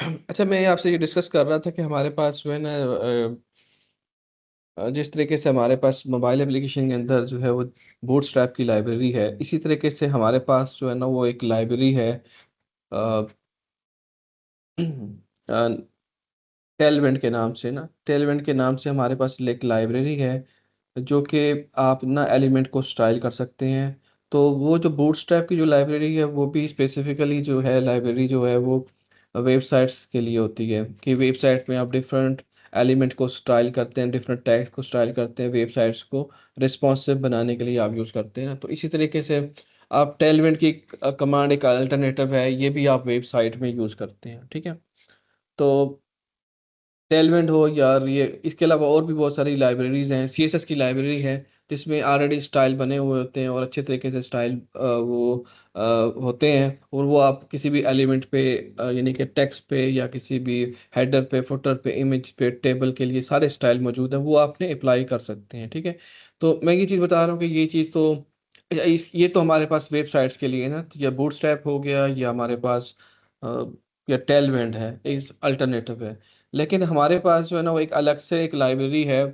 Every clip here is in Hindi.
अच्छा, मैं आपसे ये डिस्कस कर रहा था कि हमारे पास जो है ना जिस तरीके से हमारे पास मोबाइल एप्लीकेशन के अंदर जो है वो बूटस्ट्रैप की लाइब्रेरी है, इसी तरीके से हमारे पास जो है ना वो एक लाइब्रेरी है टेलवेंट के नाम से। ना टेलवेंट के नाम से हमारे पास एक लाइब्रेरी है जो कि आप ना एलिमेंट को स्टाइल कर सकते हैं। तो वो जो बूटस्ट्रैप की जो लाइब्रेरी है वो भी स्पेसिफिकली जो है लाइब्रेरी जो है वो वेबसाइट्स के लिए होती है, कि वेबसाइट में आप डिफरेंट एलिमेंट को स्टाइल करते हैं, डिफरेंट टैग्स को स्टाइल करते हैं, वेबसाइट्स को रिस्पॉन्सिव बनाने के लिए आप यूज़ करते हैं ना। तो इसी तरीके से आप टेलवेंट की कमांड एक अल्टरनेटिव है, ये भी आप वेबसाइट में यूज़ करते हैं। ठीक है। तो टेलवेंट हो यार, ये इसके अलावा और भी बहुत सारी लाइब्रेरीज हैं। सीएसएस की लाइब्रेरी है जिसमें ऑलरेडी स्टाइल बने हुए होते हैं और अच्छे तरीके से स्टाइल वो होते हैं, और वो आप किसी भी एलिमेंट पे यानी कि टेक्स्ट पे या किसी भी हेडर पे, फुटर पे, इमेज पे, टेबल के लिए सारे स्टाइल मौजूद हैं, वो आपने अप्लाई कर सकते हैं। ठीक है। तो मैं ये चीज़ बता रहा हूँ कि ये चीज़ तो ये तो हमारे पास वेबसाइट्स के लिए है ना, या बूटस्ट्रैप हो गया, या हमारे पास अ, या टेलवेंट है, इस अल्टरनेटिव है। लेकिन हमारे पास जो है ना वो एक अलग से एक लाइब्रेरी है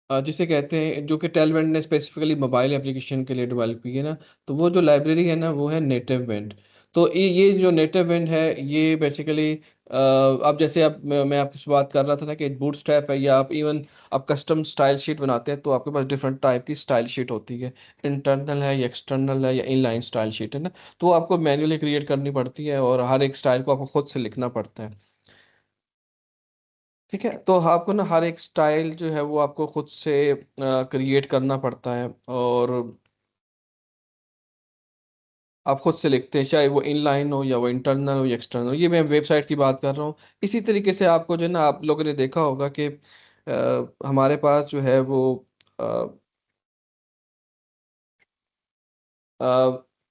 जिसे कहते हैं, जो कि टेलवेंट ने स्पेसिफिकली मोबाइल एप्लीकेशन के लिए डेवलप की है ना। तो वो जो लाइब्रेरी है ना वो है नेटिव वेंट। तो ये जो नेटिव वेंट है ये बेसिकली अब जैसे अब मैं आपसे बात कर रहा था ना कि बूटस्ट्रैप है, या आप इवन आप कस्टम स्टाइल शीट बनाते हैं तो आपके पास डिफरेंट टाइप की स्टाइल शीट होती है। इंटरनल है या एक्सटर्नल है या इनलाइन स्टाइल शीट है ना। तो वो आपको मैन्युअली क्रिएट करनी पड़ती है और हर एक स्टाइल को आपको खुद से लिखना पड़ता है। ठीक है। तो आपको ना हर एक स्टाइल जो है वो आपको खुद से क्रिएट करना पड़ता है, और आप खुद से लिखते हैं, चाहे वो इनलाइन हो या वो इंटरनल हो या एक्सटर्नल हो। ये मैं वेबसाइट की बात कर रहा हूँ। इसी तरीके से आपको जो है ना, आप लोगों ने देखा होगा कि हमारे पास जो है वो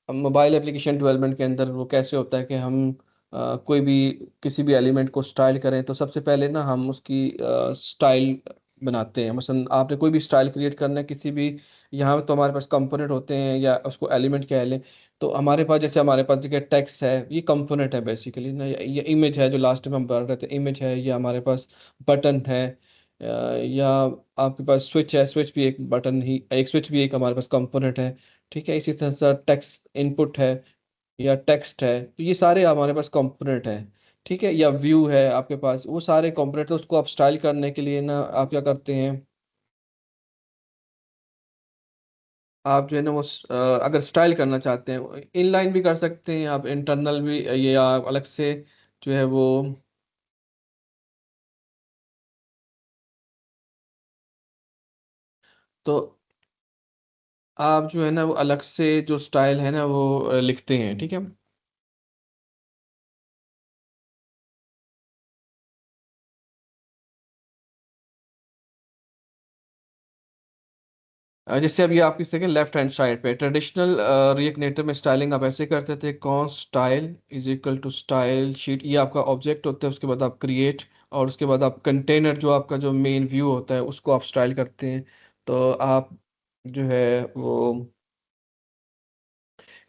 मोबाइल एप्लीकेशन डेवलपमेंट के अंदर वो कैसे होता है कि हम कोई भी किसी भी एलिमेंट को स्टाइल करें तो सबसे पहले ना हम उसकी स्टाइल बनाते हैं। मसलन आपने कोई भी स्टाइल क्रिएट करना है किसी भी, यहाँ तो हमारे पास कंपोनेंट होते हैं या उसको एलिमेंट कह लें। तो हमारे पास जैसे हमारे पास देखिए टेक्स्ट है, ये कंपोनेंट है बेसिकली ना, या इमेज है जो लास्ट टाइम हम बात रहे थे, इमेज है, या हमारे पास बटन है, या आपके पास स्विच है, स्विच भी एक बटन ही, एक स्विच भी एक हमारे पास कंपोनेंट है। ठीक है। इसी तरह से टेक्स्ट इनपुट है या टेक्स्ट है, तो ये सारे हमारे पास कंपोनेंट है। ठीक है। या व्यू है आपके पास, वो सारे कंपोनेंट। तो उसको आप स्टाइल करने के लिए ना आप क्या करते हैं, आप जो है ना वो अगर स्टाइल करना चाहते हैं इनलाइन भी कर सकते हैं, आप इंटरनल भी, ये आप अलग से जो है वो, तो आप जो है ना वो अलग से जो स्टाइल है ना वो लिखते हैं। ठीक है। जैसे अब ये आपकी सेकंड लेफ्ट हैंड साइड पे ट्रेडिशनल रिएक्ट नेटिव में स्टाइलिंग आप ऐसे करते थे, const style is equal to style sheet, ये आपका ऑब्जेक्ट होता है। उसके बाद आप क्रिएट, और उसके बाद आप कंटेनर जो आपका जो मेन व्यू होता है उसको आप स्टाइल करते हैं। तो आप जो है वो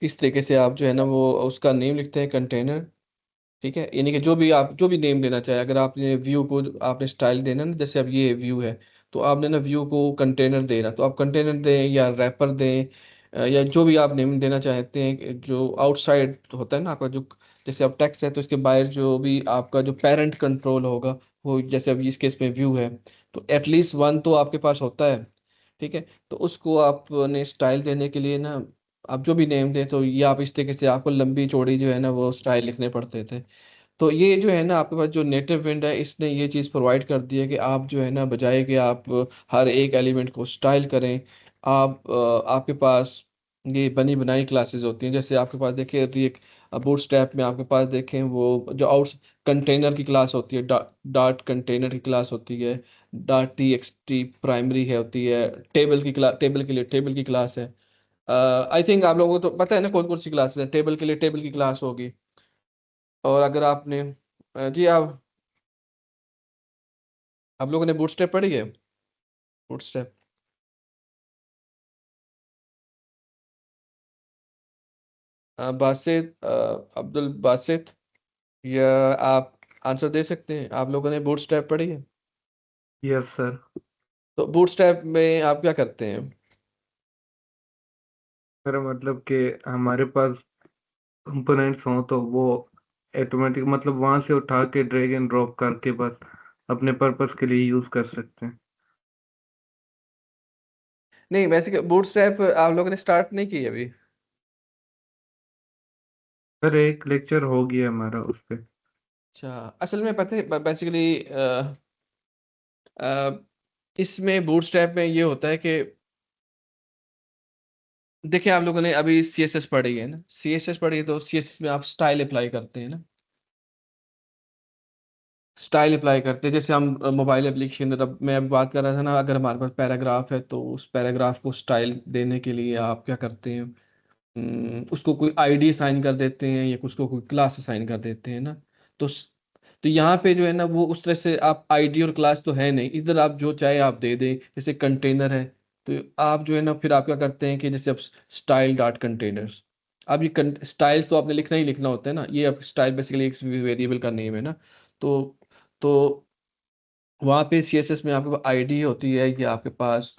इस तरीके से आप जो है ना वो उसका नेम लिखते हैं कंटेनर। ठीक है। यानी कि जो भी आप जो भी नेम देना चाहे, अगर आपने व्यू को आपने स्टाइल देना ना, जैसे अब ये व्यू है तो आपने ना व्यू को कंटेनर देना, तो आप कंटेनर दें या रैपर दें, या जो भी आप नेम देना चाहते हैं। जो आउटसाइड होता है ना आपका जो, जैसे अब टेक्स्ट है तो इसके बाहर जो भी आपका जो पेरेंट कंट्रोल होगा, वो जैसे अभी इस केस में व्यू है, तो एटलीस्ट वन तो आपके पास होता है। ठीक है। तो उसको आपने स्टाइल देने के लिए ना आप जो भी नेम दें, तो ये आप इस तरीके से आपको लंबी चौड़ी जो है ना वो स्टाइल लिखने पड़ते थे। तो ये जो है ना आपके पास जो नेटिव विंड है इसने ये चीज़ प्रोवाइड कर दी है कि आप जो है ना बजाय कि आप हर एक एलिमेंट को स्टाइल करें, आप आपके पास ये बनी बनाई क्लासेस होती हैं। जैसे आपके पास देखिए रिएक्ट बूटस्ट्रैप में आपके पास देखें वो जो आउट कंटेनर की क्लास होती है, डाट कंटेनर की क्लास होती है, dot T x T primary है होती है, टेबल की क्लास, टेबल के लिए टेबल की क्लास है। आई थिंक आप लोगों को तो पता है ना कौन कौन सी क्लासेस हैं। टेबल के लिए टेबल की क्लास होगी। और अगर आपने जी आप लोगों ने बूटस्ट्रैप पढ़ी है? बूटस्ट्रैप बासित, अब्दुल बासित, या आप आंसर दे सकते हैं? आप लोगों ने बूटस्ट्रैप पढ़ी है? Yes sir. तो बूटस्ट्रैप में आप क्या करते हैं? सर मतलब कि हमारे पास कंपोनेंट्स हों तो वो ऑटोमेटिक मतलब वहां से उठा के ड्रैग एंड ड्रॉप करके बस अपने पर्पस के लिए यूज कर सकते हैं। नहीं, वैसे बूटस्ट्रैप आप लोगों ने स्टार्ट नहीं की अभी? सर एक लेक्चर हो गया हमारा उस पे। अच्छा, असल में पता है बेसिकली इसमें बूटस्ट्रैप में ये होता है कि देखिए, आप लोगों ने अभी सीएसएस पढ़ी है ना, सीएसएस पढ़ी है, तो सीएसएस में आप स्टाइल अप्लाई करते हैं ना, स्टाइल अप्लाई करते हैं। जैसे हम मोबाइल एप्लीकेशन, अब मैं अभी बात कर रहा था ना, अगर हमारे पास पैराग्राफ है तो उस पैराग्राफ को स्टाइल देने के लिए आप क्या करते हैं? उसको कोई आईडी असाइन कर देते हैं या उसको कोई क्लास असाइन कर देते हैं ना। तो तो यहाँ पे जो है ना, वो उस तरह से आप आईडी और क्लास तो है नहीं, इधर आप जो चाहे आप दे दें, जैसे कंटेनर है। तो आप जो है ना, फिर आप क्या करते हैं कि जैसे आप स्टाइल डॉट कंटेनर्स, अब ये स्टाइल्स तो आपने लिखना ही लिखना होता है ना, ये अब स्टाइल बेसिकली एक वेरिएबल का नेम है ना। तो तो वहाँ पे सीएसएस में आपके पास आईडी होती है, या आपके पास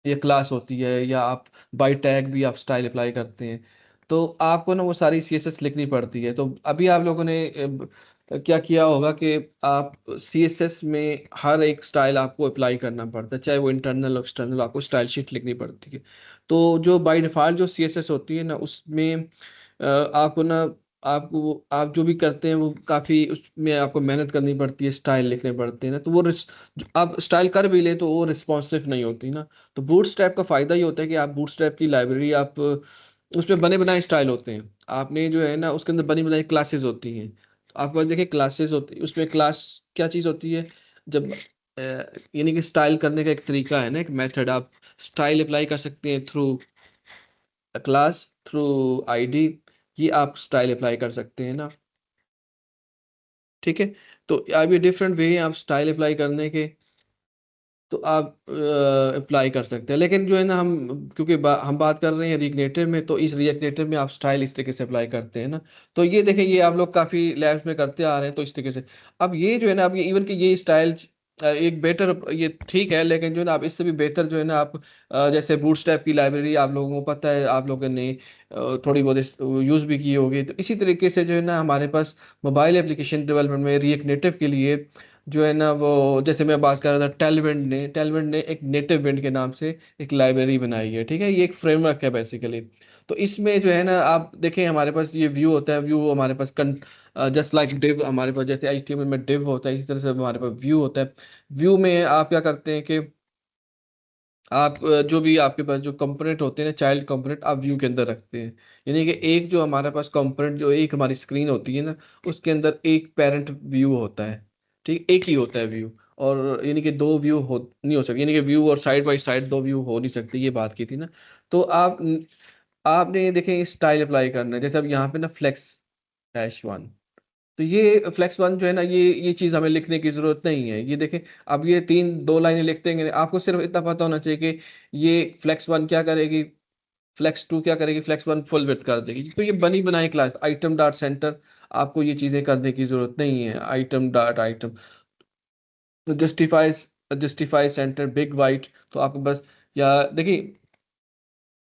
ये क्लास होती है, या आप बाई टैग भी आप स्टाइल अप्लाई करते हैं। तो आपको ना वो सारी सीएसएस लिखनी पड़ती है। तो अभी आप लोगों ने क्या किया होगा कि आप सीएसएस में हर एक स्टाइल आपको अप्लाई करना पड़ता है, चाहे वो इंटरनल और एक्सटर्नल, आपको स्टाइल शीट लिखनी पड़ती है। तो जो बाई डिफॉल्ट जो सीएसएस होती है ना, उसमें आपको ना, आप जो भी करते हैं वो काफ़ी उसमें आपको मेहनत करनी पड़ती है, स्टाइल लिखने पड़ते हैं ना, तो वो आप स्टाइल कर भी ले तो वो रिस्पॉन्सिव नहीं होती ना। तो बूटस्ट्रैप का फायदा ये होता है कि आप बूटस्ट्रैप की लाइब्रेरी, आप उसमें बने बनाए स्टाइल होते हैं, आपने जो है ना उसके अंदर बनी बनाई क्लासेस होती हैं। तो आप बस देखिए, क्लासेस होती है उसमें, क्लास क्या चीज़ होती है? जब यानी कि स्टाइल करने का एक तरीका है ना, एक मेथड, आप स्टाइल अप्लाई कर सकते हैं थ्रू क्लास, थ्रू आईडी, ये आप स्टाइल अप्लाई कर सकते हैं ना। ठीक है, तो अब ये डिफरेंट वे हैं आप स्टाइल अप्लाई करने के। तो आप अप्लाई कर सकते हैं, लेकिन जो है ना, हम क्योंकि हम बात कर रहे हैं रिएक्ट नेटिव में, तो इस रिएक्ट नेटिव में आप स्टाइल इस तरीके से अप्लाई करते हैं ना। तो ये देखें, ये आप लोग काफ़ी लैब्स में करते आ रहे हैं, तो इस तरीके से अब ये जो है ना, अब ये इवन कि ये स्टाइल एक बेटर, ये ठीक है, लेकिन जो है ना, आप इससे भी बेहतर जो है ना, आप जैसे बूटस्ट्रैप की लाइब्रेरी आप लोगों को पता है, आप लोगों ने थोड़ी बहुत यूज़ भी की होगी, तो इसी तरीके से जो है ना, हमारे पास मोबाइल एप्लीकेशन डेवलपमेंट में रिएक्ट नेटिव के लिए जो है ना, वो जैसे मैं बात कर रहा था, टेलविंड ने एक नेटिव विंड के नाम से एक लाइब्रेरी बनाई है। ठीक है, ये एक फ्रेमवर्क है बेसिकली। तो इसमें जो है ना, आप देखें, हमारे पास ये व्यू होता है, व्यू हमारे पास जस्ट लाइक डिव, हमारे पास जैसे एचटीएमएल में डिव होता है, इसी तरह से हमारे पास व्यू होता है। व्यू में आप क्या करते हैं कि आप जो भी आपके पास जो कंपोनेंट होते हैं ना, चाइल्ड कंपोनेंट, आप व्यू के अंदर रखते हैं। यानी कि एक जो हमारे पास कंपोनेंट, जो एक हमारी स्क्रीन होती है ना, उसके अंदर एक पेरेंट व्यू होता है। ठीक, एक ही होता है व्यू। और यानी कि दो व्यू हो नहीं हो सकते, यानी कि व्यू और साइड बाई साइड दो व्यू हो नहीं सकते, ये बात की थी ना। तो आपने देखें स्टाइल अप्लाई करना है, जैसे अब यहाँ पे ना फ्लेक्स -1, तो ये फ्लेक्स 1 जो है ना, ये चीज़ हमें लिखने की ज़रूरत नहीं है। ये देखें, अब ये दो लाइनें लिखते हैं, आपको सिर्फ इतना पता होना चाहिए कि ये फ्लेक्स 1 क्या करेगी, फ्लेक्स 2 क्या करेगी, फ्लेक्स 1 फुल विड्थ कर देगी। तो ये बनी बनाई क्लास आइटम डॉट सेंटर, आपको ये चीज़ें करने की ज़रूरत नहीं है, आइटम डॉट आइटम। तो जस्टिफाई सेंटर बिग वाइट, तो आपको बस, या देखिए,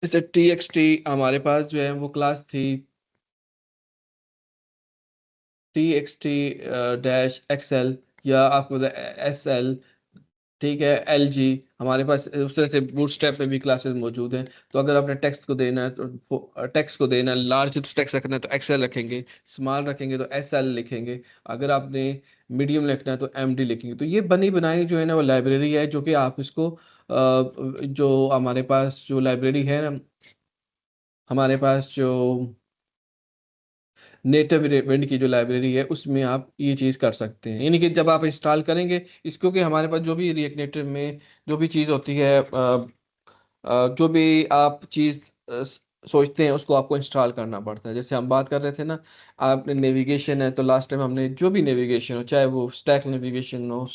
जैसे TXT हमारे पास जो है वो क्लास थी, TXT-XL, या आपको SL। ठीक है, LG, हमारे पास उस तरह से बूटस्ट्रैप में भी क्लासेस मौजूद हैं। तो अगर आपने टेक्स्ट को देना है, तो टेक्स्ट को देना है, लार्ज टेक्स्ट रखना है तो XL रखेंगे, स्मॉल रखेंगे तो SL लिखेंगे, अगर आपने मीडियम लिखना है तो MD लिखेंगे। तो ये बनी बनाई जो है ना, वो लाइब्रेरी है, जो कि आप इसको जो हमारे पास जो लाइब्रेरी है ना, हमारे पास जो नेटिव विंड की जो लाइब्रेरी है, उसमें आप ये चीज़ कर सकते हैं। यानी कि जब आप इंस्टॉल करेंगे इसको, कि हमारे पास जो भी रिएक्ट नेटिव में जो भी चीज़ होती है, जो भी आप चीज़ सोचते हैं, उसको आपको इंस्टॉल करना पड़ता है। जैसे हम बात कर रहे थे ना, आपने नेविगेशन है, तो लास्ट टाइम हमने जो भी नेविगेशन हो, चाहे वो स्टैक नेविगेशन हो,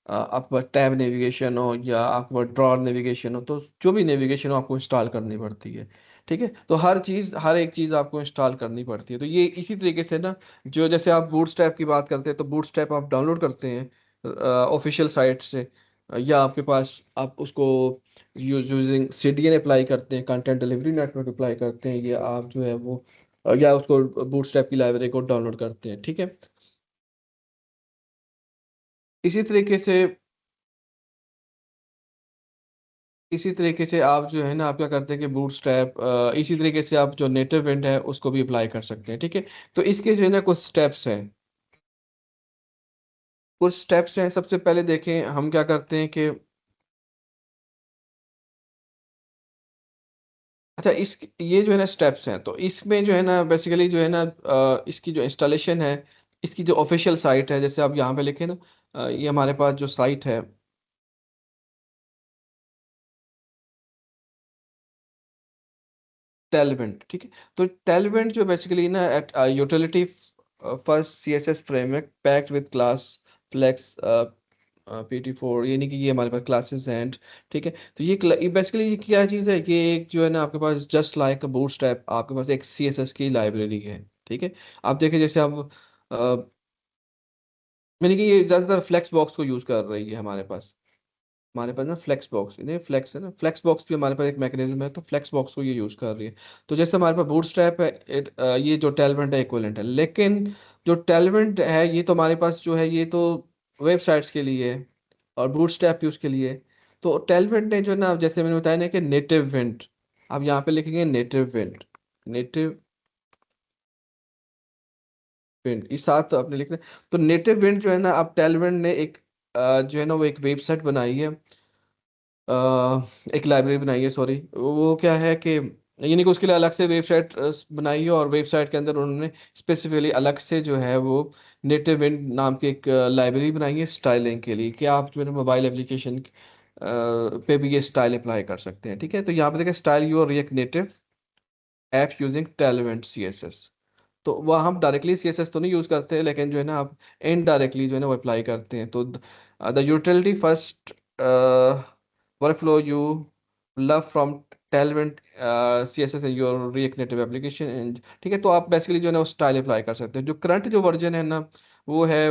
आपका टैब नेविगेशन हो, या आपका ड्रॉर नेविगेशन हो, तो जो भी नेविगेशन हो आपको इंस्टॉल करनी पड़ती है। ठीक है, तो हर चीज़, हर एक चीज़ आपको इंस्टॉल करनी पड़ती है। तो ये इसी तरीके से ना, जो जैसे आप बूटस्ट्रैप की बात करते हैं, तो बूटस्ट्रैप आप डाउनलोड करते हैं ऑफिशियल साइट से, या आपके पास आप उसको यूजिंग CDN अप्लाई करते हैं, कंटेंट डिलीवरी नेटवर्क अप्लाई करते हैं, या आप जो है वो या उसको बूटस्ट्रैप की लाइब्रेरी को डाउनलोड करते हैं। ठीक है, इसी तरीके से इसी तरीके से आप जो है ना, आप क्या करते हैं कि बूटस्ट्रैप इसी तरीके से आप जो नेटिव विंड है उसको भी अप्लाई कर सकते हैं। ठीक है, तो इसके जो है ना कुछ स्टेप्स हैं, सबसे पहले देखें हम क्या करते हैं कि, अच्छा इस ये जो है ना स्टेप्स हैं, तो इसमें जो है ना बेसिकली जो है ना इसकी जो इंस्टॉलेशन है, इसकी जो ऑफिशियल साइट है, जैसे आप यहाँ पे लिखें ना, ये हमारे पास जो साइट है टेलविंड। ठीक है, तो टेलविंड जो बेसिकली ना utility first CSS framework packed with class flex PT4, यानी कि ये हमारे पास क्लासेस हैं। ठीक है, तो ये बेसिकली ये क्या चीज़ है, ये एक जो है ना आपके पास जस्ट लाइक बूटस्ट्रैप आपके पास एक CSS की लाइब्रेरी है। ठीक है, आप देखें जैसे आप यानी कि ये ज़्यादातर फ्लेक्स बॉक्स को यूज़ कर रही है हमारे पास ना फ्लेक्स बॉक्स, इन्हें फ्लेक्स है ना, फ्लेक्स बॉक्स भी हमारे पास एक मैकेनिज्म है, तो फ्लेक्स बॉक्स को ये यूज़ कर रही है। तो जैसे हमारे पास बूटस्ट्रैप है, ये जो टेलवेंट है इक्विवेलेंट है, लेकिन जो टेलवेंट है ये तो हमारे पास जो है ये तो वेबसाइट्स के लिए है, और बूटस्ट्रैप भी उसके लिए है। तो टेलवेंट ने जो है ना, जैसे मैंने बताया ना कि नेटिव विंड, आप यहाँ पे लिखेंगे नेटिव विंड, नेटिव विंड, इस साथ तो आपने लिखना है। तो नेटिव विंड जो है ना, अब टेलवेंट ने एक जो है ना वो एक वेबसाइट बनाई है, एक लाइब्रेरी बनाई है, सॉरी, वो क्या है कि यानी कि उसके लिए अलग से वेबसाइट बनाई है, और वेबसाइट के अंदर उन्होंने स्पेसिफिकली अलग से जो है वो नेटिव इंड नाम की एक लाइब्रेरी बनाई है स्टाइलिंग के लिए, कि आप जो है मोबाइल एप्लीकेशन पे भी ये स्टाइल अप्लाई कर सकते हैं। ठीक है, तो यहाँ पे देखिए style your react native app using टेलवेंट CSS। तो वह हम डायरेक्टली CSS तो नहीं यूज करते हैं, लेकिन जो है ना आप इनडायरेक्टली जो है ना वो अप्लाई करते हैं। तो the utility first workflow you love from टेलवेंट CSS in your react native application. ठीक है, तो आप बेसिकली जो है ना वो स्टाइल अप्लाई कर सकते हैं। जो करंट जो वर्जन है ना, वो है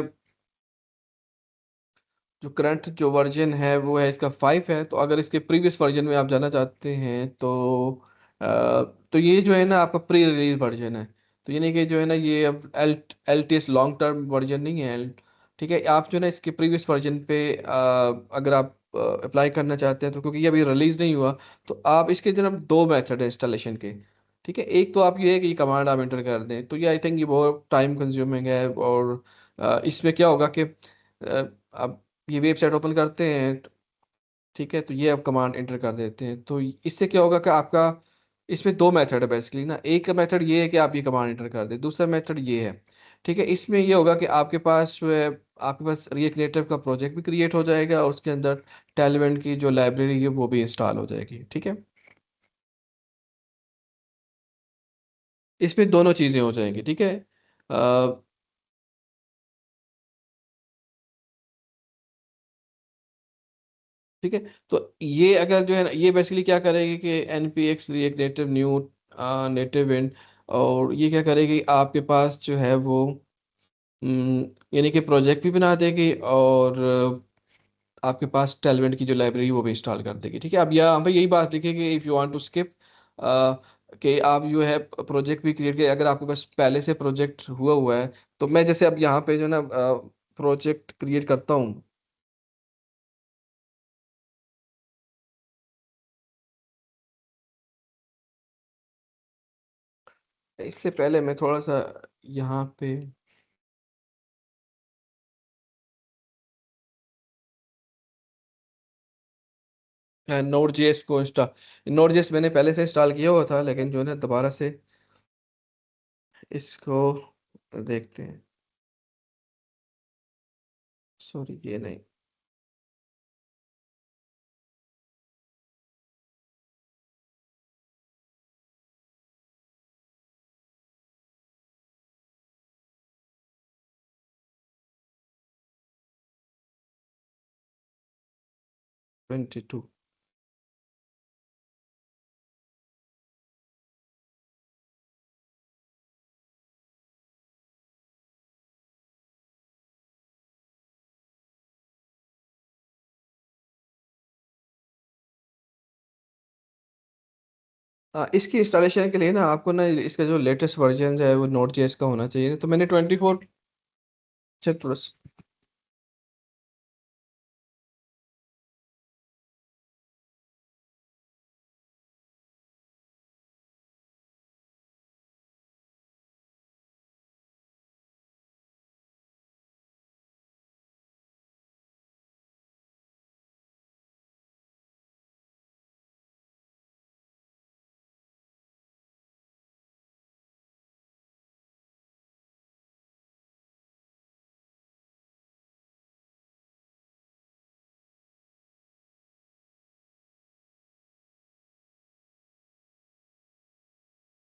जो करंट जो वर्जन है वो है इसका 5 है। तो अगर इसके प्रीवियस वर्जन में आप जाना चाहते हैं अ, तो ये जो है ना आपका प्री रिलीज वर्जन है। तो यानी कि जो है ना ये अब LTS लॉन्ग टर्म वर्जन नहीं है। ठीक है, आप जो है ना इसके प्रीवियस वर्जन पे अगर आप अप्लाई करना चाहते हैं, तो क्योंकि ये अभी रिलीज नहीं हुआ, तो आप इसके जो है ना दो मेथड है इंस्टॉलेशन के। ठीक है, एक तो आप ये है कि कमांड आप इंटर कर दें, तो ये आई थिंक ये बहुत टाइम कंज्यूमिंग है, और इसमें क्या होगा कि अब ये वेबसाइट ओपन करते हैं, ठीक है, तो ये आप कमांड इंटर कर देते हैं, तो इससे क्या होगा कि आपका इसमें दो मेथड है बेसिकली ना। एक मेथड ये है कि आप ये कमांड इंटर कर दें, दूसरा मेथड ये है। ठीक है, इसमें ये होगा कि आपके पास जो है आपके पास रिएक्ट नेटिव का प्रोजेक्ट भी क्रिएट हो जाएगा, और उसके अंदर टेलवेंट की जो लाइब्रेरी है वो भी इंस्टॉल हो जाएगी। ठीक है, इसमें दोनों चीज़ें हो जाएंगी। ठीक है, ठीक है, तो ये अगर जो है ना ये बेसिकली क्या करेगी कि NPX react native new native and, और ये क्या करेगी आपके पास जो है वो यानी कि प्रोजेक्ट भी बना देगी, और आपके पास टेलवेंट की जो लाइब्रेरी वो भी इंस्टॉल कर देगी। ठीक है, अब यहाँ पे यही बात लिखी कि if you want to skip, कि आप जो है प्रोजेक्ट भी क्रिएट किए, अगर आपके पास पहले से प्रोजेक्ट हुआ हुआ है, तो मैं जैसे अब यहाँ पे जो है ना प्रोजेक्ट क्रिएट करता हूँ। इससे पहले मैं थोड़ा सा यहाँ पे नोड जेएस मैंने पहले से इंस्टॉल किया हुआ था, लेकिन जो है ना दोबारा से इसको देखते हैं। सॉरी, ये नहीं, 22। इसकी इंस्टॉलेशन के लिए ना आपको ना इसका जो लेटेस्ट वर्जन है वो नोट जेएस का होना चाहिए, तो मैंने 24 चेक प्लस।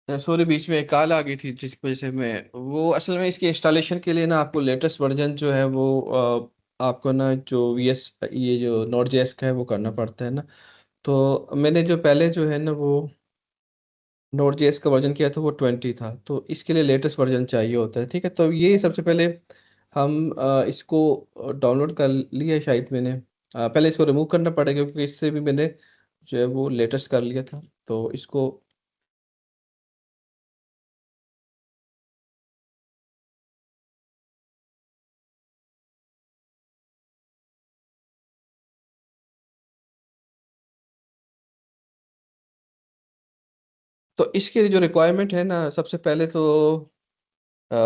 सॉरी, बीच में एक कॉल आ गई थी जिसकी वजह से मैं, वो असल में इसके इंस्टॉलेशन के लिए ना आपको लेटेस्ट वर्जन जो है वो आपको ना जो वीएस ये जो नोट जेएस का है वो करना पड़ता है ना। तो मैंने जो पहले जो है ना वो नोट जेएस का वर्जन किया था वो 20 था, तो इसके लिए लेटेस्ट वर्जन चाहिए होता है। ठीक है, तो ये सबसे पहले हम इसको डाउनलोड कर लिया शायद मैंने। पहले इसको रिमूव करना पड़ेगा क्योंकि इससे भी मैंने जो है वो लेटेस्ट कर लिया था, तो इसको। तो इसके लिए जो रिक्वायरमेंट है ना, सबसे पहले तो अ,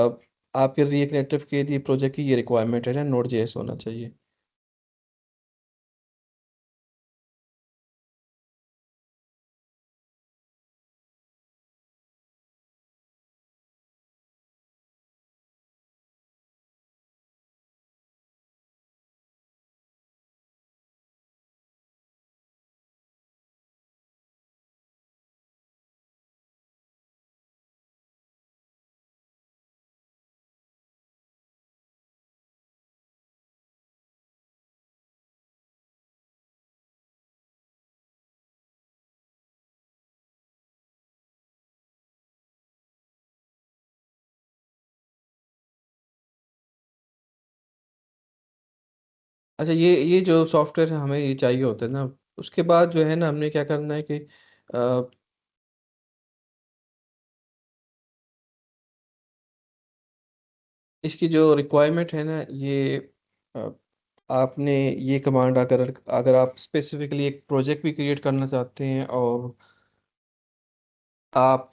आपके रिएक्ट नेटिव के लिए प्रोजेक्ट की ये रिक्वायरमेंट है ना, नोट जेएस होना चाहिए। अच्छा, ये जो सॉफ्टवेयर हमें ये चाहिए होता है ना, उसके बाद जो है ना हमने क्या करना है कि इसकी जो रिक्वायरमेंट है ना ये अ, आपने ये कमांड, अगर अगर आप स्पेसिफिकली एक प्रोजेक्ट भी क्रिएट करना चाहते हैं और आप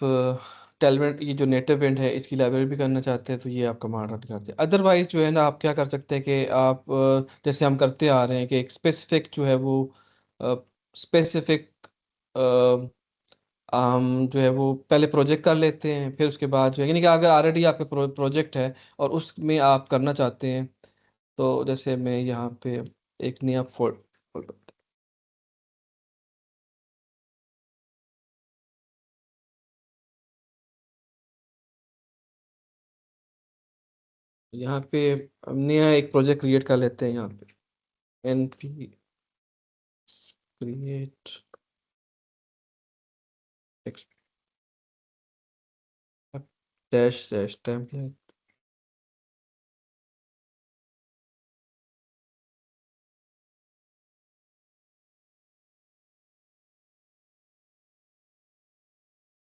टेलमेंट ये जो नेटिव एंड है इसकी लाइब्रेरी भी करना चाहते हैं, तो ये आप कमांड रन करते हैं। अदरवाइज जो है ना आप क्या कर सकते हैं कि आप जैसे हम करते आ रहे हैं कि एक स्पेसिफिक जो है वो स्पेसिफिक हम जो है वो पहले प्रोजेक्ट कर लेते हैं, फिर उसके बाद जो है, यानी कि अगर ऑलरेडी आपका प्रोजेक्ट है और उसमें आप करना चाहते हैं, तो जैसे मैं यहाँ पे एक नया यहाँ पे हम नया एक प्रोजेक्ट क्रिएट कर लेते हैं यहाँ पे। N P create dash dash template.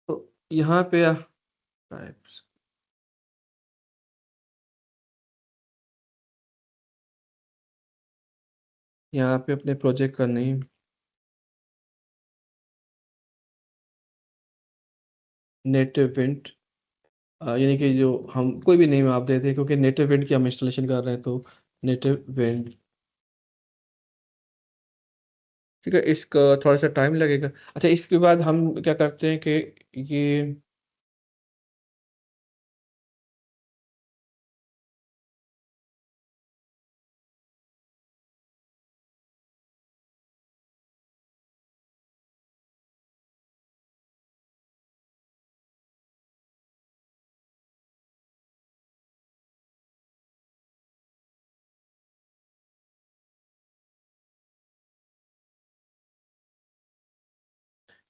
तो यहाँ पे types, यहाँ पे अपने प्रोजेक्ट का नेम नेटिव इंट, यानी कि जो हम कोई भी नेम आप देते हैं क्योंकि नेटिव इंट की हम इंस्टॉलेशन कर रहे हैं, तो नेटिव इंट। ठीक है, इसका थोड़ा सा टाइम लगेगा। अच्छा, इसके बाद हम क्या करते हैं कि ये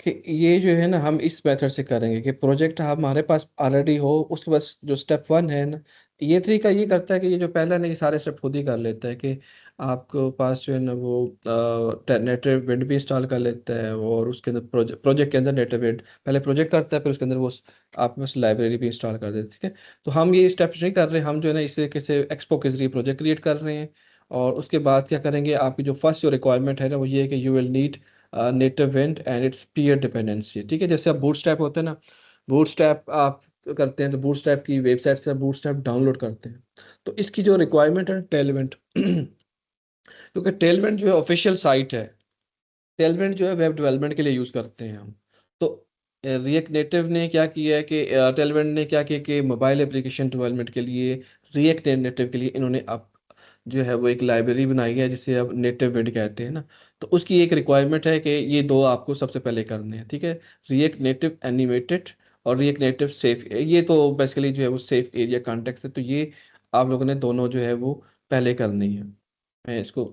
कि ये जो है ना हम इस मेथड से करेंगे कि प्रोजेक्ट हमारे पास ऑलरेडी हो, उसके बाद जो स्टेप वन है ना, ये तरीका ये करता है कि ये जो पहला नहीं, ये सारे स्टेप खुद ही कर लेता है कि आपको पास जो है ना वो नेटिव विंड भी इंस्टॉल कर लेता है, और उसके अंदर प्रोजेक्ट के अंदर नेटिव विंड पहले प्रोजेक्ट करता है, फिर उसके अंदर वो आप बस लाइब्रेरी भी इंस्टॉल कर देते हैं, ठीक है। तो हम ये स्टेप्स नहीं कर रहे, हम जो है ना इस तरीके से एक्सपो के जरिए प्रोजेक्ट क्रिएट कर रहे हैं। और उसके बाद क्या करेंगे, आपकी जो फर्स्ट जो रिक्वायरमेंट है ना वो ये है कि you will need native wind and it's peer dependency, ठीक है। जैसे आप बूटस्ट्रैप होते हैं ना, बूटस्ट्रैप आप करते हैं तो बूटस्ट्रैप की वेबसाइट से बूटस्ट्रैप डाउनलोड करते हैं। तो इसकी जो रिक्वायरमेंट है टेलवेंट क्योंकि टेलवेंट जो है ऑफिशियल साइट है, टेलवेंट जो है वेब डेवलपमेंट के लिए यूज़ करते हैं हम। तो रिएक्ट नेटिव ने क्या किया है कि टेलवेंट ने क्या किया कि मोबाइल एप्लीकेशन डेवलपमेंट के लिए रिएक्ट नेटिव के लिए इन्होंने अब जो है वो एक लाइब्रेरी बनाई है जिसे अब नेटिव विड कहते हैं ना। तो उसकी एक रिक्वायरमेंट है कि ये दो आपको सबसे पहले करने हैं, ठीक है। रिएक्ट नेटिव एनिमेटेड और रिएक्ट नेटिव सेफ, ये तो बेसिकली जो है वो सेफ एरिया कॉन्टेक्स्ट है, तो ये आप लोगों ने दोनों जो है वो पहले करनी है। मैं इसको,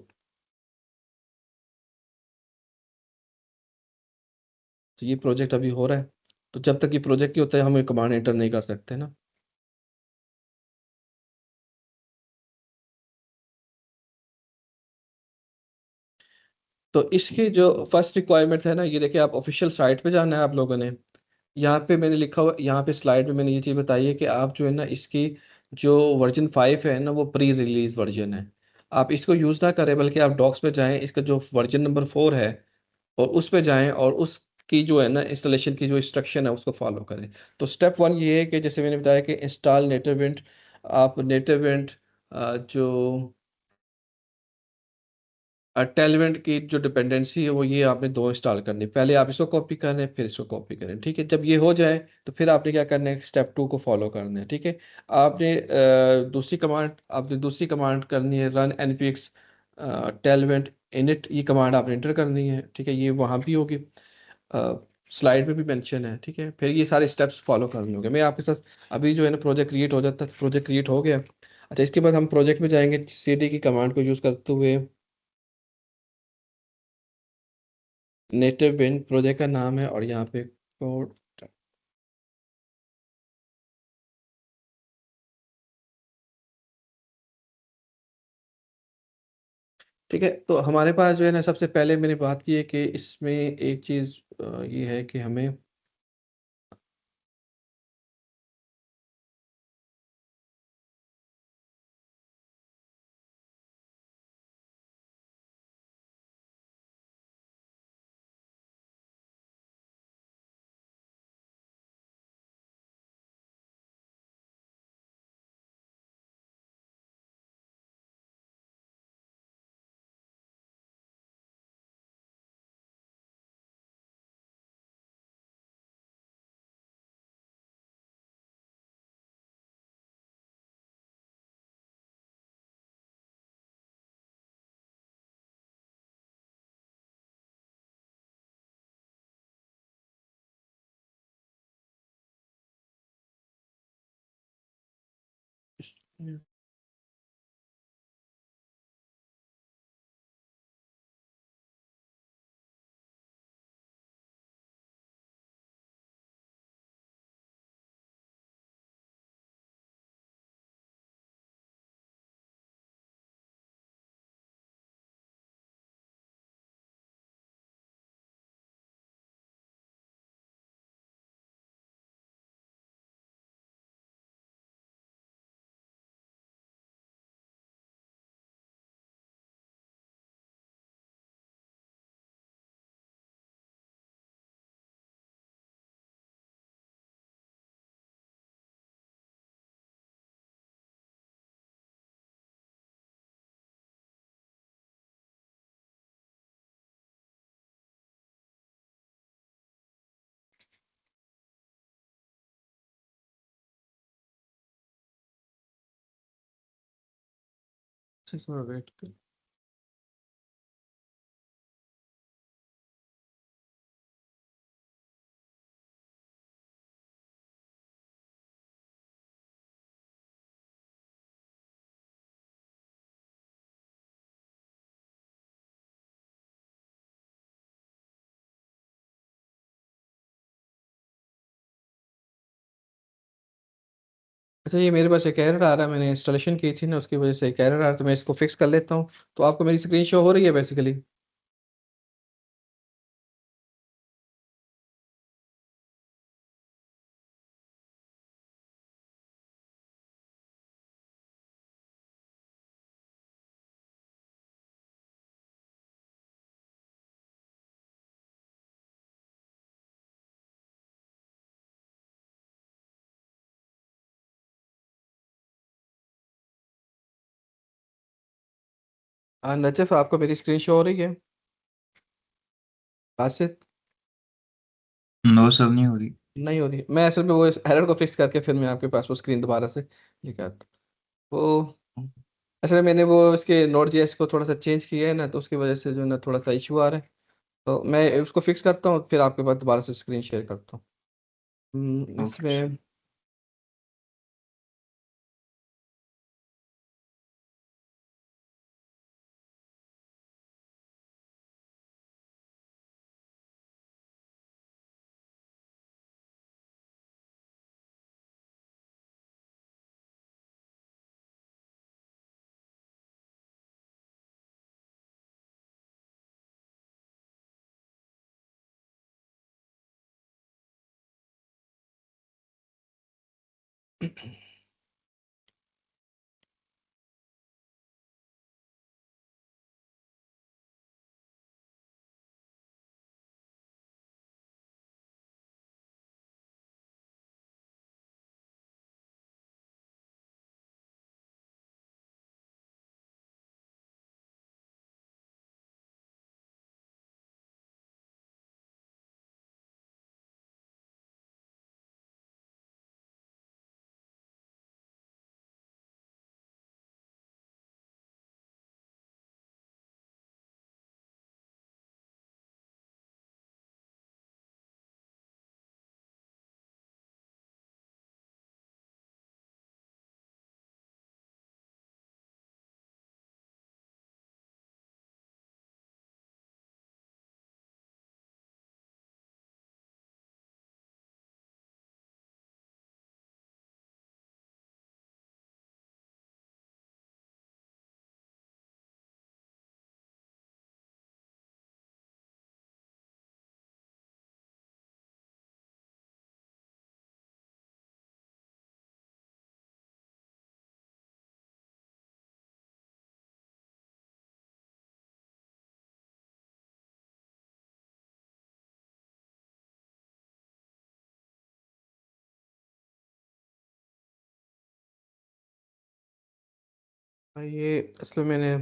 तो ये प्रोजेक्ट अभी हो रहा है, तो जब तक ये प्रोजेक्ट ही होता है हम ये कमांड एंटर नहीं कर सकते ना। तो इसकी जो फर्स्ट रिक्वायरमेंट है ना, ये देखिए, आप ऑफिशियल साइट पे जाना है आप लोगों ने। यहाँ पे मैंने लिखा हुआ, यहाँ पे स्लाइड में मैंने ये चीज़ बताई है कि आप जो है ना इसकी जो वर्जन 5 है ना वो प्री रिलीज वर्जन है। आप इसको यूज़ ना करें, बल्कि आप डॉक्स पे जाएं, इसका जो वर्जन नंबर 4 है और उस पे जाएं, और उसकी जो है ना इंस्टॉलेशन की जो इंस्ट्रक्शन है उसको फॉलो करें। तो स्टेप 1 ये है कि जैसे मैंने बताया कि इंस्टॉल नेटिव इंट, आप नेटिव इंट जो टेलवेंट की जो डिपेंडेंसी है वो ये आपने दो इंस्टॉल करनी, पहले आप इसको कॉपी करें फिर इसको कॉपी करें, ठीक है। जब ये हो जाए तो फिर आपने क्या करना है, स्टेप 2 को फॉलो करना है, ठीक है। आपने दूसरी कमांड करनी है, रन npx टेलवेंट इनिट, ये कमांड आपने इंटर करनी है, ठीक है। ये वहाँ भी होगी, स्लाइड में भी मेंशन है, ठीक है। फिर ये सारे स्टेप्स फॉलो करने होंगे। मैं आपके साथ अभी जो है ना प्रोजेक्ट क्रिएट हो जाता है, प्रोजेक्ट क्रिएट हो गया। अच्छा, इसके बाद हम प्रोजेक्ट में जाएंगे, cd की कमांड को यूज़ करते हुए, नेटिव बिन प्रोजेक्ट का नाम है, और यहाँ पे कोड, ठीक है। तो हमारे पास जो है ना सबसे पहले मैंने बात की है कि इसमें एक चीज़ ये है कि हमें, थोड़ा वेट कर। अच्छा, ये मेरे पास एक एरर आ रहा है, मैंने इंस्टॉलेशन की थी ना, उसकी वजह से एक एरर आ रहा है, तो मैं इसको फिक्स कर लेता हूँ। तो आपको मेरी स्क्रीन शो हो रही है बेसिकली? हाँ नजफ, आपको मेरी स्क्रीन शो हो रही है? बासित? नो सर, नहीं हो रही। नहीं हो रही? मैं असल में वो एरर को फिक्स करके फिर मैं आपके पास वो स्क्रीन दोबारा से लेकर आता हूँ। वो असल में मैंने वो इसके नोट जेएस को थोड़ा सा चेंज किया है ना, तो उसकी वजह से जो है ना थोड़ा सा इशू आ रहा है। तो मैं उसको फिक्स करता हूँ, फिर आपके पास दोबारा से स्क्रीन शेयर करता हूँ। Okay sir. इसमें ये असल में मैंने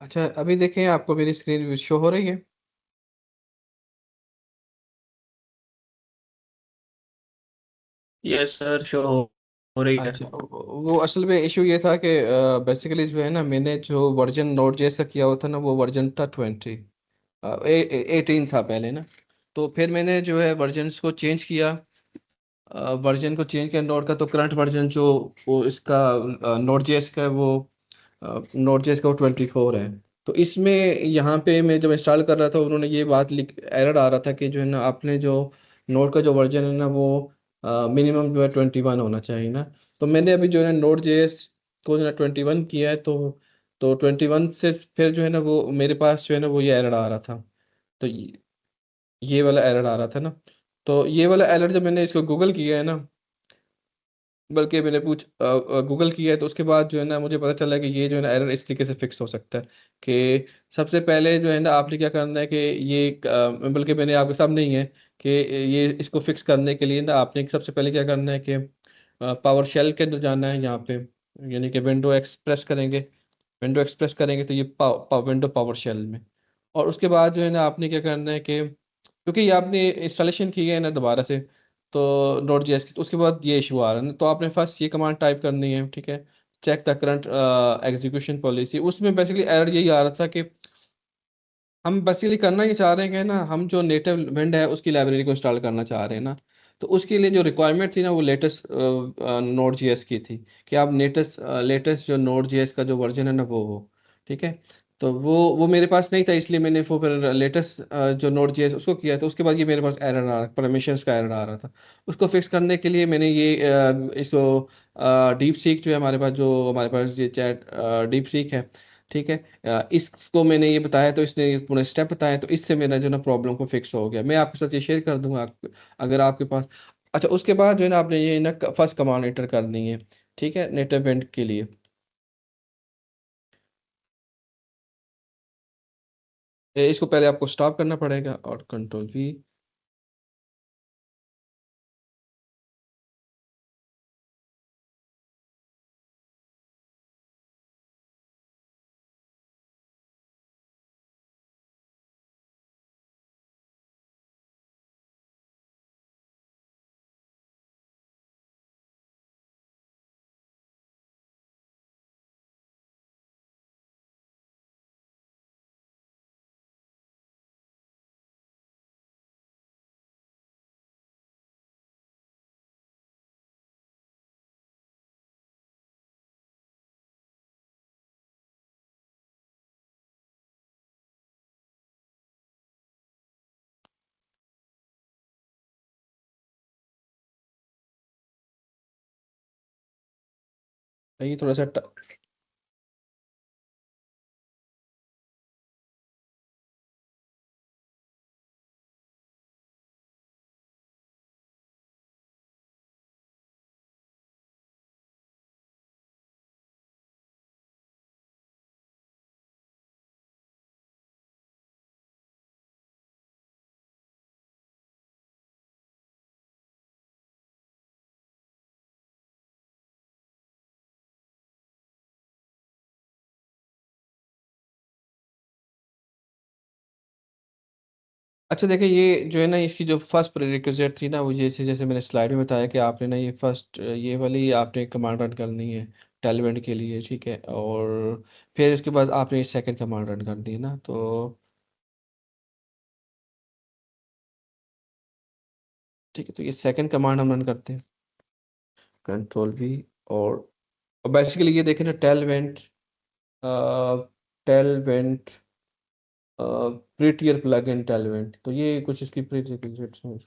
अच्छा, अभी देखें आपको मेरी स्क्रीन शो हो रही है? यस सर, शो हो रही है। अच्छा, वो असल में इशू ये था कि बेसिकली जो है ना, मैंने जो वर्जन नोट जैसा किया हुआ था ना, वो वर्जन था 20, 18 था पहले ना। तो फिर मैंने जो है वर्जन्स को चेंज किया। वर्जन को चेंज किया नोड का, तो करंट वर्जन जो वो इसका नोड जेएस का है, वो नोड जेएस का वो 24 है। तो इसमें यहाँ पे मैं जब इंस्टॉल कर रहा था, उन्होंने ये बात लिख एरर आ रहा था कि जो है ना आपने जो नोड का जो वर्जन है ना वो मिनिमम जो है 21 होना चाहिए ना। तो मैंने अभी जो है नोड जेएस को जो है 21 किया है, तो 21 से फिर जो है ना वो मेरे पास जो है ना वो ये एरर आ रहा था। तो ये वाला एरर आ रहा था ना। तो ये वाला एरर जब मैंने इसको गूगल किया है ना, बल्कि मैंने गूगल किया है, तो उसके बाद जो है ना मुझे पता चला कि ये जो है ना एरर इस तरीके से फिक्स हो सकता है कि सबसे पहले जो है ना आपने क्या करना है कि ये बल्कि मैंने आपके सामने ही है कि ये इसको फिक्स करने के लिए ना आपने सबसे पहले क्या करना है कि पावर शेल के अंदर जाना है यहाँ पे, यानी कि विंडो एक्सप्रेस करेंगे। विंडो एक्सप्रेस करेंगे तो ये विंडो पावर शेल में। और उसके बाद जो है ना आपने क्या करना है कि क्योंकि ये आपने इंस्टॉलेशन की है ना दोबारा से, तो नोट जेएस की, तो उसके बाद ये इशू आ रहा है ना, तो आपने फर्स्ट ये कमांड टाइप करनी है, ठीक है। Check the current execution policy. उसमें बेसिकली एरर यही आ रहा था कि हम बेसिकली करना ये चाह रहे हैं कि ना हम जो नेटिव विंड है उसकी लाइब्रेरी को इंस्टॉल करना चाह रहे हैं ना। तो उसके लिए जो रिक्वायरमेंट थी ना वो लेटेस्ट नोड जेएस की थी कि आप लेटेस्ट लेटेस्ट जो नोड जेएस का जो वर्जन है ना वो हो, ठीक है। तो वो मेरे पास नहीं था, इसलिए मैंने वो फिर लेटेस्ट जो नोड जेएस उसको किया। तो उसके बाद ये मेरे पास एरर आ रहा, परमिशंस का एरर आ रहा था। उसको फिक्स करने के लिए मैंने ये इसको डीप सीक जो है हमारे पास, जो हमारे पास ये चैट डीप सीक है, ठीक है। इसको मैंने ये बताया, तो इसने ये पूरे स्टेप बताए, तो इससे मेरा जो ना प्रॉब्लम को फिक्स हो गया। मैं आपके साथ ये शेयर कर दूंगा अगर आपके पास। अच्छा, उसके बाद जो है ना आपने ये ना फर्स्ट कमांड एंटर करनी है, ठीक है, नेट इवेंट के लिए। इसको पहले आपको स्टॉप करना पड़ेगा और कंट्रोल V। ये थोड़ा सा अच्छा देखिए, ये जो है ना इसकी जो फर्स्ट प्रेरिक्विजिट थी ना, वो जैसे जैसे मैंने स्लाइड में बताया कि आपने ना ये फर्स्ट ये वाली आपने कमांड रन करनी है टेलवेंट के लिए, ठीक है। और फिर उसके बाद आपने सेकंड कमांड रन करनी है ना। तो ठीक है, तो ये सेकंड कमांड हम रन करते हैं, कंट्रोल V। और बेसिकली ये देखें ना, टेलवेंट प्रीटियर प्लग इन टेलवेंट, तो ये कुछ इसकी प्रीरिक्विजिट्स हैं।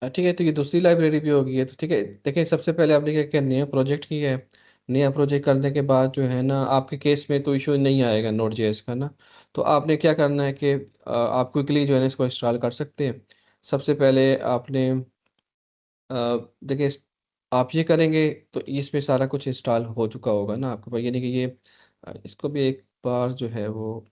हाँ, ठीक है, तो ये दूसरी लाइब्रेरी भी होगी है। तो ठीक है, देखिए सबसे पहले आपने क्या क्या नया प्रोजेक्ट किया है। नया प्रोजेक्ट करने के बाद जो है ना आपके केस में तो इशू नहीं आएगा नोड जेएस का ना। तो आपने क्या करना है कि आप क्विकली जो है ना इसको इंस्टॉल कर सकते हैं। सबसे पहले आपने देखिए आप ये करेंगे तो इसमें सारा कुछ इंस्टॉल हो चुका होगा ना आपके पास, यानी कि ये इसको भी एक बार जो है वो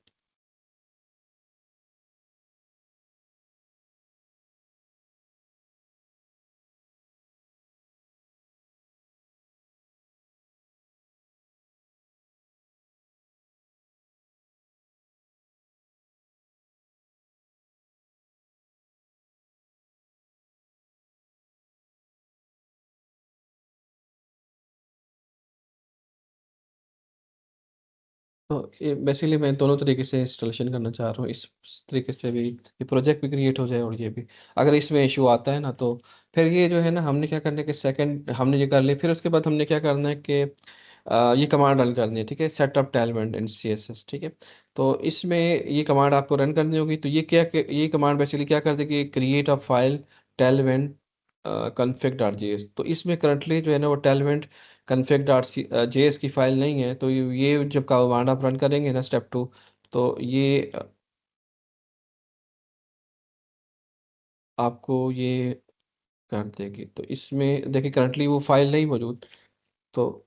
तो ये बेसिकली मैं दोनों तरीके से इंस्टॉलेशन करना चाह रहा हूँ, इस तरीके से भी ये प्रोजेक्ट भी क्रिएट हो जाए और ये भी। अगर इसमें इशू आता है ना तो फिर ये जो है ना, हमने क्या करना है कि सेकंड हमने ये कर लिया, फिर उसके बाद हमने क्या करना है कि ये कमांड रन करनी है, ठीक है, सेटअप टेलमेंट इन CSS, ठीक है। तो इसमें ये कमांड आपको रन करनी होगी। तो ये कमांड बेसिकली क्या कर देगी, create a file tailwind config dot JS. तो इसमें करंटली जो है ना वो टेलमेंट config डॉट जेएस की फाइल नहीं है। तो ये जब कमांड आप रन करेंगे ना स्टेप 2, तो ये आपको ये कर देगी। तो इसमें देखिए करंटली वो फाइल नहीं मौजूद। तो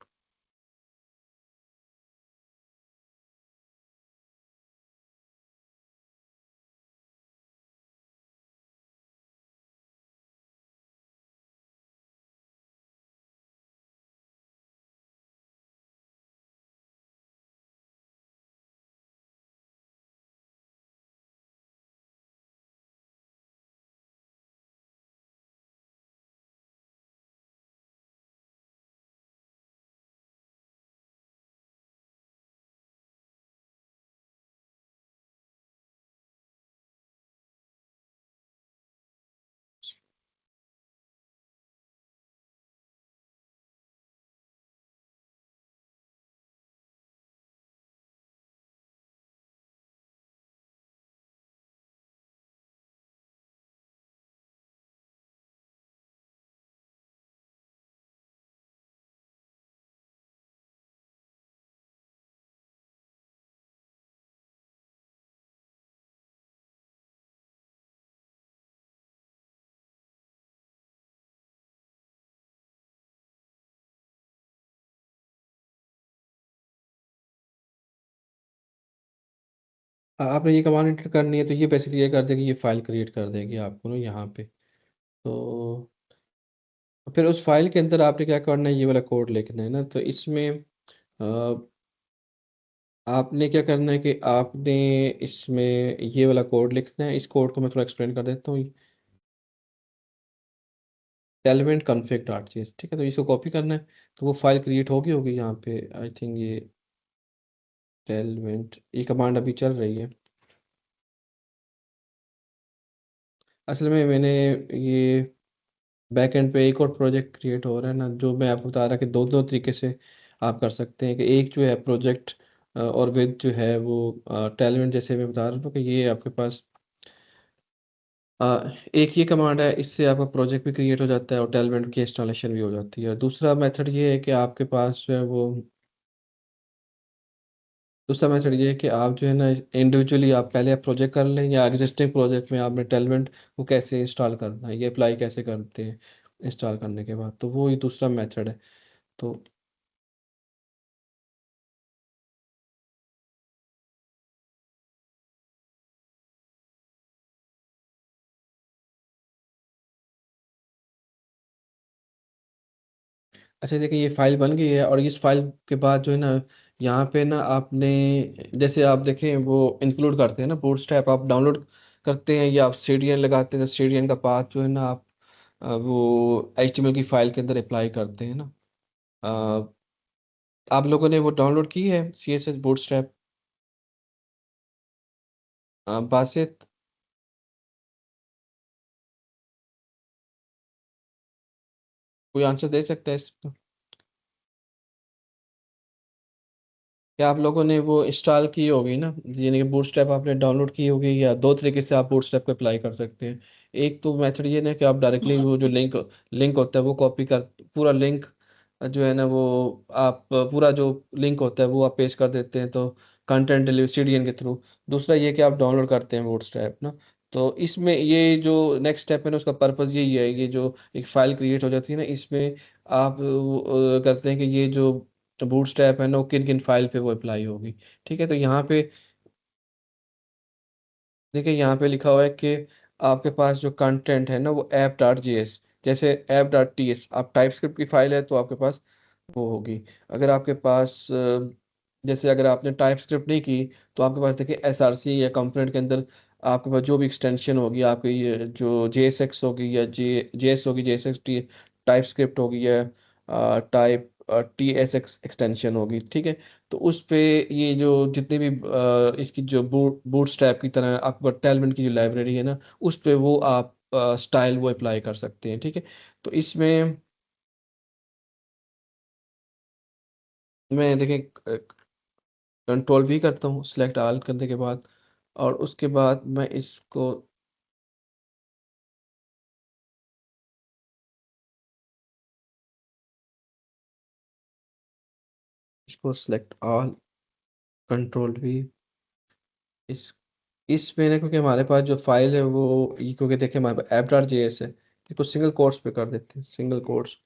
आपने ये कमांड एंटर करनी है, तो ये बेसिकली ये कर देगी, ये फाइल क्रिएट कर देगी आपको ना यहाँ पे। तो फिर उस फाइल के अंदर आपने क्या करना है, ये वाला कोड लिखना है ना। तो इसमें आपने क्या करना है कि आपने इसमें ये वाला कोड लिखना है। इस कोड को मैं थोड़ा एक्सप्लेन कर देता हूँ। एलिमेंट कॉन्फ़िग डॉट जेएस, ठीक है। तो इसको कॉपी करना है, तो वो फाइल क्रिएट होगी यहाँ पे। आई थिंक ये एलिमेंट, ये कमांड अभी चल रही है। असल में मैंने ये बैक एंड पे एक और प्रोजेक्ट क्रिएट हो रहा है ना, जो मैं आपको बता रहा कि दो दो तरीके से आप कर सकते हैं। कि एक जो है प्रोजेक्ट और विद जो है वो टैलेंट, जैसे मैं बता रहा हूँ कि ये आपके पास एक ये कमांड है, इससे आपका प्रोजेक्ट भी क्रिएट हो जाता है और टैलेंट की इंस्टॉलेशन भी हो जाती है। दूसरा मेथड ये है कि आपके पास जो है वो दूसरा मेथड ये है कि आप जो है ना इंडिविजुअली आप पहले आप प्रोजेक्ट कर लें, या एग्जिस्टिंग प्रोजेक्ट में आपने टेलमेंट को कैसे इंस्टॉल करना है, ये अप्लाई कैसे करते हैं इंस्टॉल करने के बाद। तो वो ये दूसरा मेथड है। तो अच्छा देखिए, ये फाइल बन गई है, और इस फाइल के बाद जो है ना यहाँ पे ना आपने, जैसे आप देखें वो इंक्लूड करते हैं ना बूटस्ट्रैप, आप डाउनलोड करते हैं या आप सीडीएन लगाते हैं, तो सीडीएन का पाथ जो है ना आप वो HTML की फाइल के अंदर अप्लाई करते हैं ना। अ, आप लोगों ने वो डाउनलोड की है CSS बूटस्ट्रैप, बासित? कोई आंसर दे सकता है इसका? क्या आप लोगों ने वो इंस्टॉल की होगी ना, यानी कि बूटस्ट्रैप आपने डाउनलोड की होगी? या दो तरीके से आप बूटस्ट्रैप को अप्लाई कर सकते हैं। एक तो मेथड ये ना कि आप डायरेक्टली वो जो लिंक लिंक होता है वो कॉपी कर, पूरा लिंक जो है ना वो आप पूरा जो लिंक होता है वो आप पेस्ट कर देते हैं, तो कंटेंट डिलीवरी CDN के थ्रू। दूसरा ये कि आप डाउनलोड करते हैं बूटस्ट्रैप ना। तो इसमें ये जो नेक्स्ट स्टेप है ना, उसका पर्पज़ यही है, ये जो एक फ़ाइल क्रिएट हो जाती है ना, इसमें आप करते हैं कि ये जो बूटस्ट्रैप है ना वो किन किन फाइल पे वो अप्लाई होगी। ठीक है, तो यहाँ पे देखिए, यहाँ पे लिखा हुआ है कि आपके पास जो कंटेंट है ना वो app.js, जैसे app.ts, आप टाइपस्क्रिप्ट की फाइल है तो आपके पास वो होगी। अगर आपके पास जैसे अगर आपने टाइप स्क्रिप्ट नहीं की, तो आपके पास देखिए SRC या कंपोनेंट के अंदर आपके पास जो भी एक्सटेंशन होगी आपकी, ये जो JSX होगी या JS होगी, JSX टाइप स्क्रिप्ट होगी, या टाइप TSX एक्सटेंशन होगी, ठीक है। तो उस पे ये जो जितने भी इसकी जो बूटस्ट्रैप की तरह आपको टेलमेंट की जो लाइब्रेरी है ना, उस पे वो आप स्टाइल वो अप्लाई कर सकते हैं, ठीक है। तो इसमें मैं देखें कंट्रोल V करता हूँ सिलेक्ट ऑल करने के बाद, और उसके बाद मैं इसको सिलेक्ट ऑल, कंट्रोल V। इस इसमें ना, क्योंकि हमारे पास जो फाइल है वो ये, क्योंकि देखिए हमारे पास app.js है, इसको सिंगल कोट्स पे कर देते हैं, सिंगल कोट्स।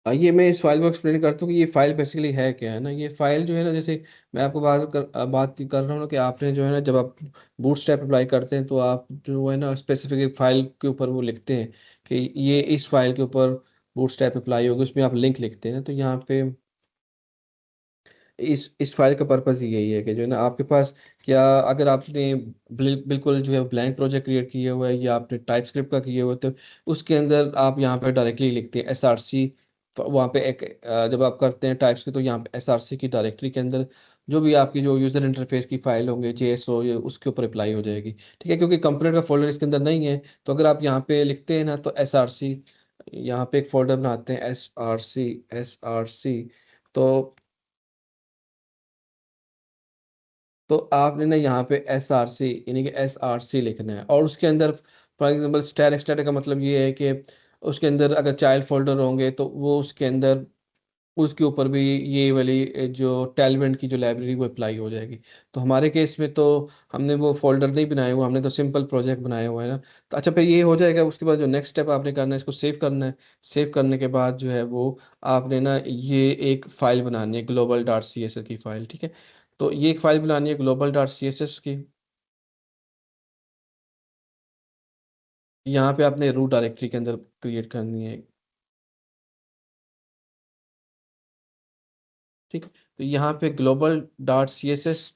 ये मैं इस फाइल को एक्सप्लेन करता हूँ कि ये फाइल बेसिकली है क्या, है ना। ये फाइल जो है ना, जैसे मैं आपको बात कर रहा हूँ ना, कि आपने जो है ना, जब आप बूटस्ट्रैप अप्लाई करते हैं तो आप जो है ना स्पेसिफिक एक फाइल के ऊपर वो लिखते हैं कि ये इस फाइल के ऊपर बूटस्ट्रैप अप्लाई होगी, उसमें आप लिंक लिखते हैं ना। तो यहाँ पे इस फाइल का पर्पस यही है कि जो है ना आपके पास, क्या अगर आपने बिल्कुल जो है ब्लैंक प्रोजेक्ट क्रिएट किया हुआ है, या आपने टाइप स्क्रिप्ट का किया हुआ है, तो उसके अंदर आप यहाँ पे डायरेक्टली लिखते हैं SRC। वहाँ पे एक जब आप करते हैं टाइप स्क्रिप्ट, तो यहाँ पे SRC की डायरेक्टरी के अंदर जो भी आपकी जो यूजर इंटरफेस की फाइल होंगे, JS हो, ये उसके ऊपर अप्लाई हो जाएगी, ठीक है। क्योंकि कंपोनेंट का फोल्डर इसके अंदर नहीं है, तो अगर आप यहाँ पे लिखते हैं ना, तो SRC, यहाँ पे एक फोल्डर बनाते हैं SRC। तो आपने ना यहाँ पे SRC, यानी कि SRC लिखना है, और उसके अंदर फॉर एग्जाम्पल स्टैटिक का मतलब ये है कि उसके अंदर अगर चाइल्ड फोल्डर होंगे, तो वो उसके अंदर उसके ऊपर भी ये वाली जो टेलमेंट की जो लाइब्रेरी वो अप्लाई हो जाएगी। तो हमारे केस में तो हमने वो फोल्डर नहीं बनाए हुए, हमने तो सिंपल प्रोजेक्ट बनाए हुए हैं ना। तो अच्छा, फिर ये हो जाएगा। उसके बाद जो नेक्स्ट स्टेप आपने करना है, इसको सेव करना है। सेव करने के बाद जो है वो आपने ना ये एक फाइल बनानी है, global.css की फाइल, ठीक है। तो ये एक फाइल बनानी है global.css की। यहाँ पे आपने रूट डायरेक्टरी के अंदर क्रिएट करनी है, ठीक है। तो यहाँ पे global.css,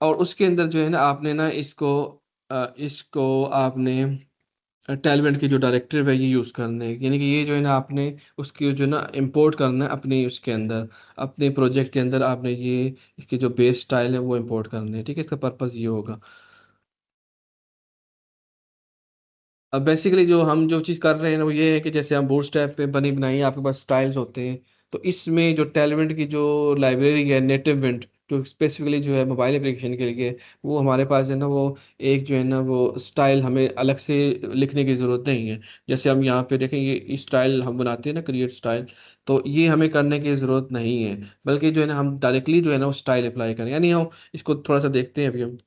और उसके अंदर जो है ना आपने ना इसको आपने टेलमेंट की जो डायरेक्टिव है ये यूज़ करने है, यानी कि ये जो है ना आपने उसकी जो ना इंपोर्ट करना है अपने उसके अंदर, अपने प्रोजेक्ट के अंदर आपने ये इसके जो बेस स्टाइल है वो इंपोर्ट करने हैं, ठीक है। इसका पर्पस ये होगा। अब बेसिकली जो हम जो चीज़ कर रहे हैं ना, वो ये है कि जैसे हम बूटस्ट्रैप पे बनी बनाई आपके पास स्टाइल्स होते हैं, तो इसमें जो टेलविंट की जो लाइब्रेरी है, नेटिव विंट, जो स्पेसिफिकली जो है मोबाइल एप्लीकेशन के लिए, वो हमारे पास है ना, वो एक जो है ना वो स्टाइल हमें अलग से लिखने की ज़रूरत नहीं है। जैसे हम यहाँ पे देखें, ये स्टाइल हम बनाते हैं ना, क्रिएट स्टाइल, तो ये हमें करने की ज़रूरत नहीं है, बल्कि जो है ना हम डायरेक्टली जो है ना वो स्टाइल अप्लाई करें। यानी हम इसको थोड़ा सा देखते हैं अभी हम।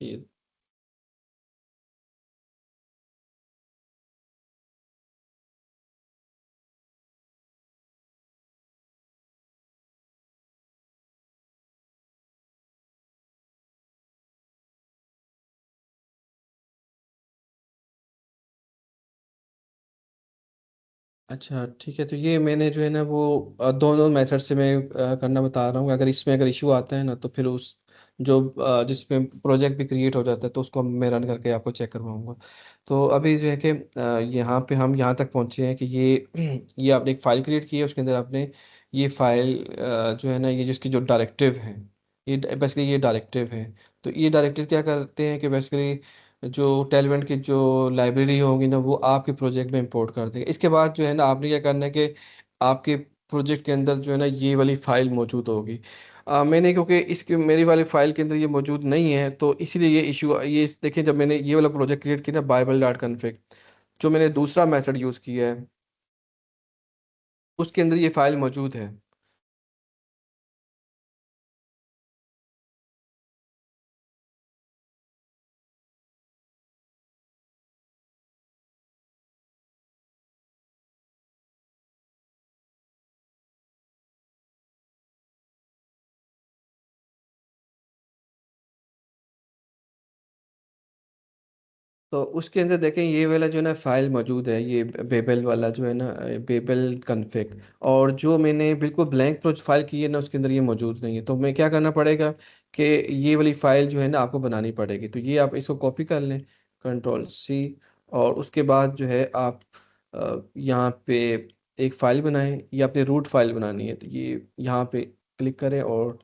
ये अच्छा, ठीक है। तो ये मैंने जो है ना वो दोनों मेथड से मैं करना बता रहा हूँ। अगर इसमें अगर इशू आता है ना, तो फिर उस जो जिसमें प्रोजेक्ट भी क्रिएट हो जाता है, तो उसको मैं रन करके आपको चेक करवाऊंगा। तो अभी जो है कि यहाँ पे हम यहाँ तक पहुँचे हैं कि ये ये आपने एक फ़ाइल क्रिएट की है, उसके अंदर आपने ये फाइल जो है ना, ये जिसकी जो डायरेक्टिव है, ये बेसिकली ये डायरेक्टिव है। तो ये डायरेक्टिव क्या करते हैं कि बेसिकली जो टेलवेंट की जो लाइब्रेरी होगी ना, वो आपके प्रोजेक्ट में इंपोर्ट कर देंगे। इसके बाद जो है ना आपने क्या करना है कि आपके प्रोजेक्ट के अंदर जो है ना ये वाली फाइल मौजूद होगी। मैंने, क्योंकि इसके मेरी वाली फाइल के अंदर ये मौजूद नहीं है, तो इसीलिए ये इशू, ये देखिए, जब मैंने ये वाला प्रोजेक्ट क्रिएट किया ना, bible.config, जो मैंने दूसरा मेथड यूज़ किया है उसके अंदर ये फाइल मौजूद है। तो उसके अंदर देखें ये वाला जो है ना फाइल मौजूद है, ये बेबल वाला जो है ना, बेबल कन्फिग। और जो मैंने बिल्कुल ब्लैंक फाइल की है ना, उसके अंदर ये मौजूद नहीं है। तो मैं क्या करना पड़ेगा कि ये वाली फाइल जो है ना आपको बनानी पड़ेगी। तो ये आप इसको कॉपी कर लें, Ctrl+C। और उसके बाद जो है आप यहाँ पे एक फाइल बनाएं, ये अपने रूट फाइल बनानी है। तो ये यहाँ पे क्लिक करें, और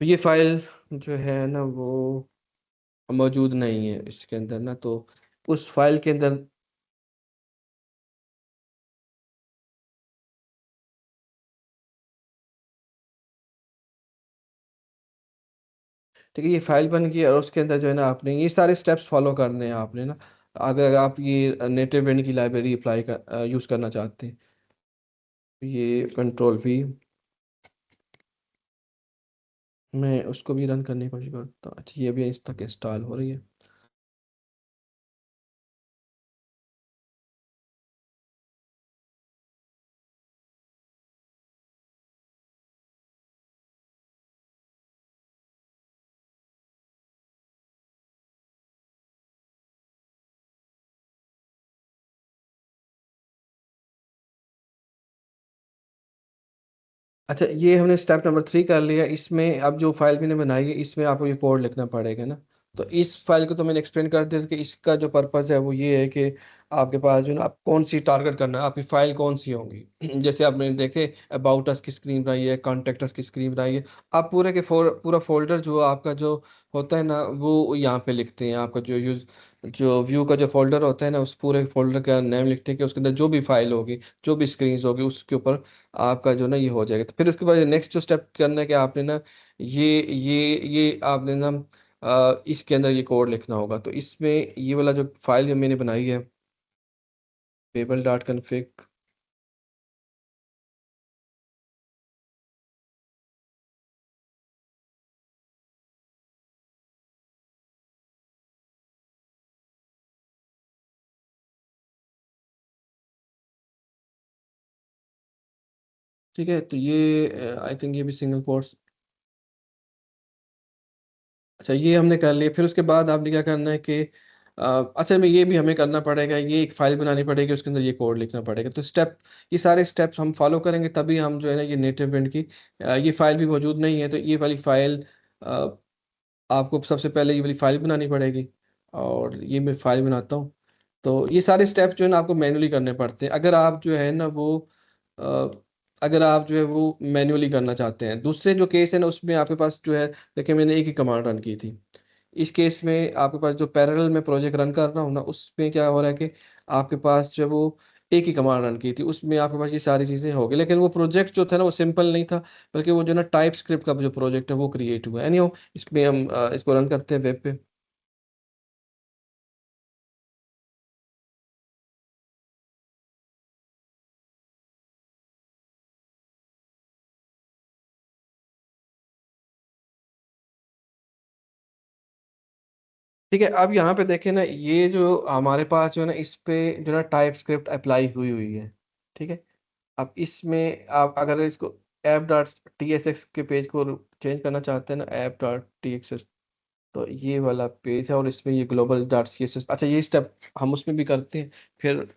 ये फाइल जो है ना वो मौजूद नहीं है इसके अंदर ना। तो उस फाइल के अंदर, ठीक है, ये फाइल बन गई। और उसके अंदर जो है ना आपने ये सारे स्टेप्स फॉलो करने हैं आपने ना, अगर आप ये नेटिव बैंड की लाइब्रेरी अप्लाई कर यूज़ करना चाहते हैं। ये Ctrl+V, मैं उसको भी रन करने की कोशिश करता हूँ। अच्छा, ये भी इस तक इंस्टॉल हो रही है। अच्छा, ये हमने स्टेप नंबर 3 कर लिया। इसमें अब जो फाइल मैंने बनाई है इसमें आपको ये कोड लिखना पड़ेगा ना। तो इस फाइल को तो मैंने एक्सप्लेन कर दिया था कि इसका जो पर्पस है वो ये है कि आपके पास जो है ना, आप कौन सी टारगेट करना है, आपकी फाइल कौन सी होंगी। जैसे आपने देखे अबाउट अस की स्क्रीन बनाई है, कॉन्टेक्ट अस की स्क्रीन बनाई है। आप पूरे के पूरा फोल्डर जो आपका जो होता है ना वो यहाँ पे लिखते हैं। आपका जो व्यू का जो फोल्डर होता है ना, उस पूरे फोल्डर का नाम लिखते हैं कि उसके अंदर जो भी फाइल होगी, जो भी स्क्रीन होगी, उसके ऊपर आपका जो ना ये हो जाएगा। तो फिर उसके बाद नेक्स्ट जो स्टेप करना है कि आपने ना ये आपने ना इसके अंदर ये कोड लिखना होगा। तो इसमें ये वाला जो फाइल जो मैंने बनाई है, table.config, ठीक है। तो ये आई थिंक ये भी सिंगल कोर्स। अच्छा, ये हमने कर लिया। फिर उसके बाद आपने क्या करना है कि असल में ये भी हमें करना पड़ेगा, ये एक फाइल बनानी पड़ेगी, उसके अंदर ये कोड लिखना पड़ेगा। तो ये सारे स्टेप्स हम फॉलो करेंगे तभी हम जो है ना ये नेटिव बैंड की ये फाइल भी मौजूद नहीं है। तो ये वाली फाइल आपको सबसे पहले ये वाली फाइल बनानी पड़ेगी। और ये मैं फाइल बनाता हूँ। तो ये सारे स्टेप्स जो है ना आपको मैन्युअली करने पड़ते हैं, अगर आप जो है ना वो अ, अगर आप जो है वो मैन्युअली करना चाहते हैं। दूसरे जो केस है ना उसमें आपके पास जो है, देखिए मैंने एक ही कमांड रन की थी। इस केस में आपके पास जो पैरेलल में प्रोजेक्ट रन कर रहा हूँ ना, उसमें क्या हो रहा है कि आपके पास जो है वो एक ही कमांड रन की थी, उसमें आपके पास ये सारी चीज़ें हो गई। लेकिन वो प्रोजेक्ट जो था ना वो सिंपल नहीं था, बल्कि वो जो ना टाइप स्क्रिप्ट का जो प्रोजेक्ट है वो क्रिएट हुआ है। एनी इसमें हम इसको रन करते हैं वेब पे। ठीक है, अब यहाँ पे देखें ना, ये जो हमारे पास जो है ना इस पे जो है ना टाइप स्क्रिप्ट अप्लाई हुई हुई है। ठीक है, अब इसमें आप अगर इसको app.tsx के पेज को चेंज करना चाहते हैं ना, app.tsx, तो ये वाला पेज है। और इसमें ये global.css, अच्छा ये स्टेप हम उसमें भी करते हैं। फिर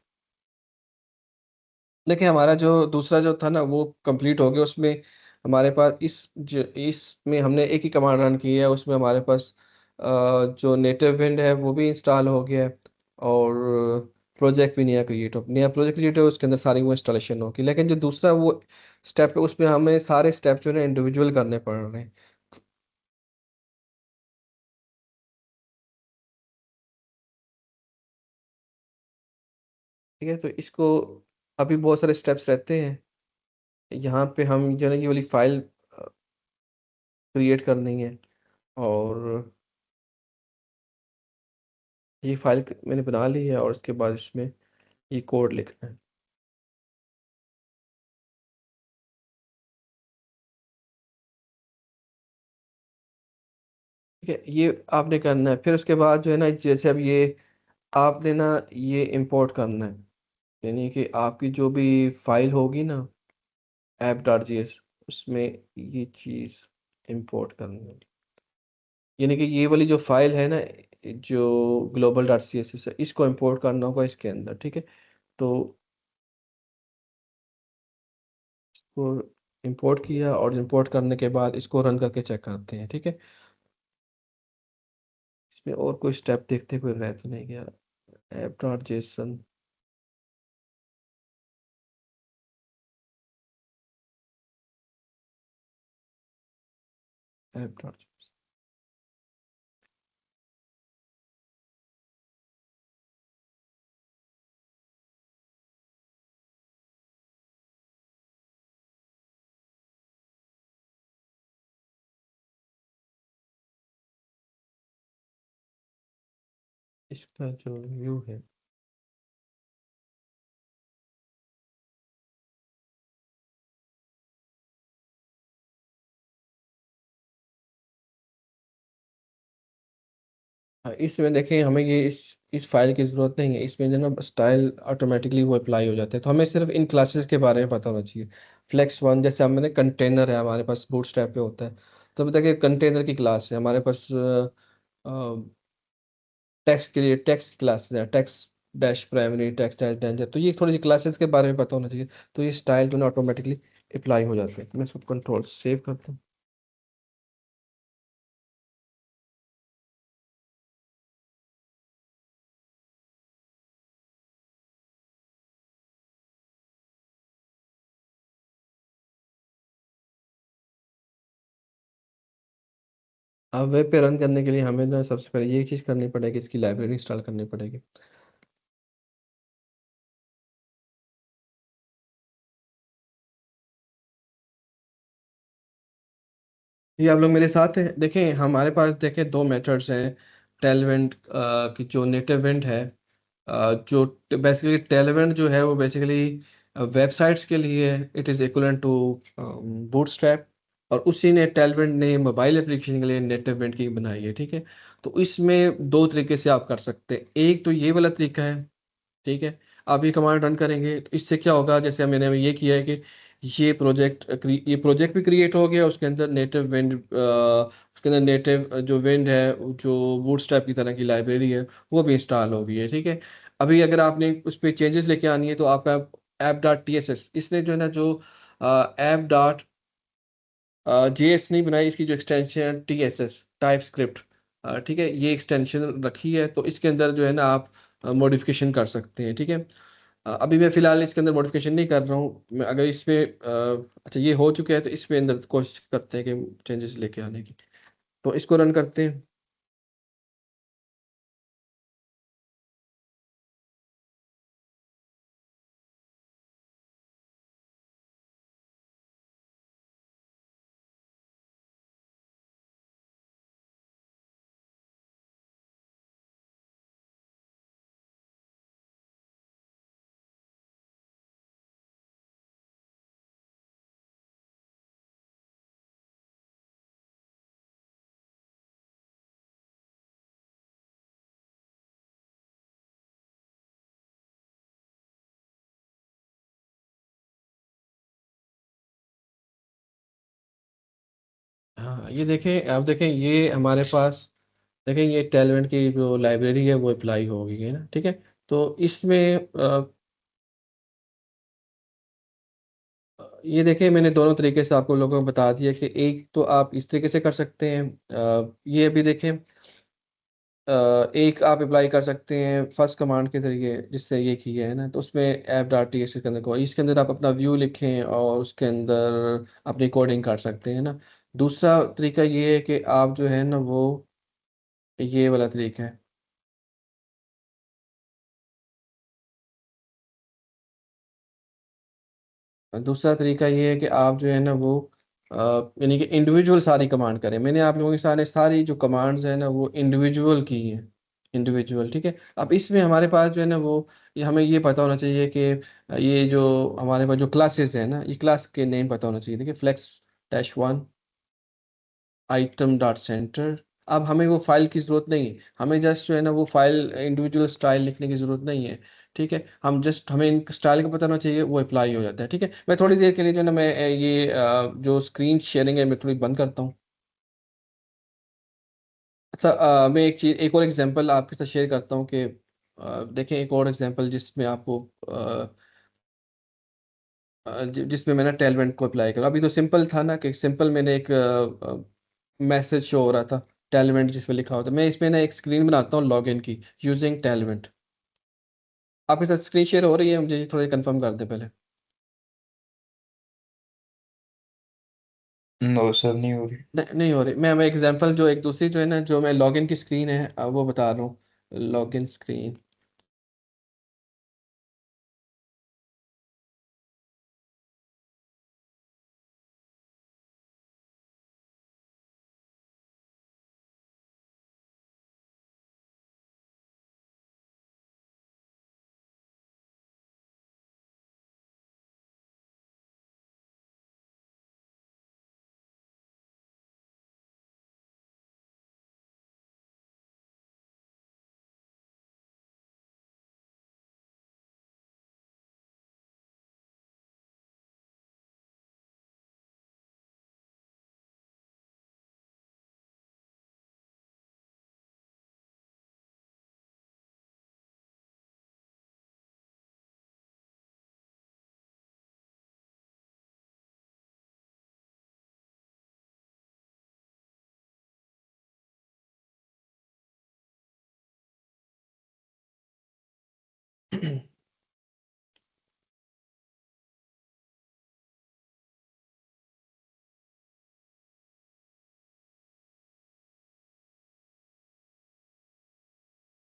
देखिए हमारा जो दूसरा जो था ना वो कंप्लीट हो गया। उसमें हमारे पास इसमें हमने एक ही कमांड रन की है, उसमें हमारे पास जो नेटिव विंड है वो भी इंस्टॉल हो गया है। और प्रोजेक्ट भी नया प्रोजेक्ट क्रिएट है, उसके अंदर सारी वो इंस्टॉलेशन होगी। लेकिन जो दूसरा वो स्टेप है उसमें हमें सारे स्टेप जो है ना इंडिविजुअल करने पड़ रहे हैं। ठीक है, तो इसको अभी बहुत सारे स्टेप्स रहते हैं। यहाँ पे हम जो है ना ये वाली फाइल क्रिएट करनी है। और ये फाइल मैंने बना ली है, और उसके बाद इसमें ये कोड लिखना है। ठीक है, ये आपने करना है। फिर उसके बाद जो है ना, जैसे अब ये आपने ना ये इंपोर्ट करना है, यानी कि आपकी जो भी फाइल होगी ना app.js, उसमें ये चीज़ इंपोर्ट करनी है। यानी कि ये वाली जो फाइल है ना, जो global.css है, इसको इंपोर्ट करना होगा इसके अंदर। ठीक है, तो इसको इंपोर्ट किया, और इंपोर्ट करने के बाद इसको रन करके चेक करते हैं। ठीक है, इसमें और कोई स्टेप देखते हुए रह तो नहीं गया। app.json, app. इसका जो व्यू है, हाँ, इसमें देखें हमें ये इस फाइल की ज़रूरत नहीं है। इसमें जो है ना स्टाइल ऑटोमेटिकली वो अप्लाई हो जाते हैं। तो हमें सिर्फ इन क्लासेस के बारे में पता होना चाहिए। फ्लेक्स वन, जैसे हमारे कंटेनर है, हमारे पास बूटस्ट्रैप पे होता है। तो अब देखिए कंटेनर की क्लास है हमारे पास। टेक्स्ट के लिए टेक्स्ट क्लासेस है, text dash primary, text dash danger. तो ये थोड़ी सी क्लासेस के बारे में पता होना चाहिए। तो ये स्टाइल जो है ऑटोमेटिकली अप्लाई हो जाते हैं। मैं इसको कंट्रोल सेव करता हूँ। अब वेब पे रन करने के लिए हमें ना सबसे पहले ये चीज़ करनी पड़ेगी, इसकी लाइब्रेरी इंस्टॉल करनी पड़ेगी। ये आप लोग मेरे साथ हैं। देखें हमारे पास देखें दो मेथड्स हैं। टेलवेंट की जो नेटिव वेंट है, जो बेसिकली टेलवेंट जो है वो बेसिकली वेबसाइट्स के लिए it is equivalent to Bootstrap. और उसी ने टेलवेंट ने मोबाइल एप्लीकेशन के लिए नेटिव वेंट की बनाई है। ठीक है, तो इसमें दो तरीके से आप कर सकते हैं। एक तो ये वाला तरीका है। ठीक है, आप ये कमांड रन करेंगे तो इससे क्या होगा, जैसे मैंने अभी ये किया है कि ये प्रोजेक्ट भी क्रिएट हो गया, उसके अंदर नेटिव विंड, उसके अंदर नेटिव जो विंड है, जो बूटस्ट्रैप की तरह की लाइब्रेरी है, वो भी इंस्टॉल हो गई है। ठीक है, अभी अगर आपने उस पर चेंजेस लेके आनी है तो आपका app.tss, इसने जो है ना जो app. JS नहीं बनाई, इसकी जो एक्सटेंशन TSS, टाइप स्क्रिप्ट। ठीक है, ये एक्सटेंशन रखी है, तो इसके अंदर जो है ना आप मॉडिफिकेशन कर सकते हैं। ठीक है, अभी मैं फिलहाल इसके अंदर मॉडिफिकेशन नहीं कर रहा हूँ। मैं अगर इस पे अच्छा ये हो चुका है तो इस पे अंदर कोशिश करते हैं कि चेंजेस लेके आने की। तो इसको रन करते हैं। हाँ, ये देखें, आप देखें ये हमारे पास, देखें ये टेलवेंट की जो लाइब्रेरी है वो अप्लाई हो गई है ना। ठीक है, तो इसमें ये देखिए मैंने दोनों तरीके से आपको लोगों को बता दिया कि एक तो आप इस तरीके से कर सकते हैं। ये भी देखें, एक आप अप्लाई कर सकते हैं फर्स्ट कमांड के जरिए, जिससे ये किया है ना, तो उसमें app.ts के अंदर को इसके अंदर आप अपना व्यू लिखें और उसके अंदर अपनी कोडिंग कर सकते हैं ना। दूसरा तरीका ये है कि आप जो है ना वो ये वाला तरीका है। दूसरा तरीका ये है कि आप जो है ना वो यानी कि इंडिविजुअल सारी कमांड करें। मैंने आप लोगों के सारे सारी जो कमांड्स हैं ना वो इंडिविजुअल की हैं। इंडिविजुअल, ठीक है। अब इसमें हमारे पास जो है ना वो, ये हमें ये पता होना चाहिए कि ये जो हमारे पास जो क्लासेस है ना, ये क्लास के नेम पता होना चाहिए। देखिए flex dash one item dot center. अब हमें वो फाइल की ज़रूरत नहीं है, हमें जस्ट जो है ना वो फाइल इंडिविजुअल स्टाइल लिखने की ज़रूरत नहीं है, ठीक है। हम जस्ट, हमें इन स्टाइल का पता होना चाहिए, वो अप्लाई हो जाता है, ठीक है। मैं थोड़ी देर के लिए जो है ना मैं ये जो स्क्रीन शेयरिंग है मैं थोड़ी बंद करता हूँ। अच्छा, मैं एक चीज़, एक और एग्जांपल आपके साथ शेयर करता हूँ कि देखें एक और एग्जांपल जिसमें आपको जिसमें मैंने टेलमेंट को अप्लाई करा। अभी तो सिंपल था ना कि सिंपल मैंने एक मैसेज शो हो रहा था टेलमेंट जिसमें लिखा होता है। मैं इसमें ना एक स्क्रीन बनाता हूँ लॉगिन की यूजिंग टेलमेंट। आपके साथ स्क्रीन शेयर हो रही है? मुझे थोड़ा कंफर्म कर दे पहले। नो सर, नहीं हो रही। नहीं हो रही। मैं एग्जांपल जो एक दूसरी जो है ना, जो मैं लॉगिन की स्क्रीन है वो बता रहा हूँ। Login screen.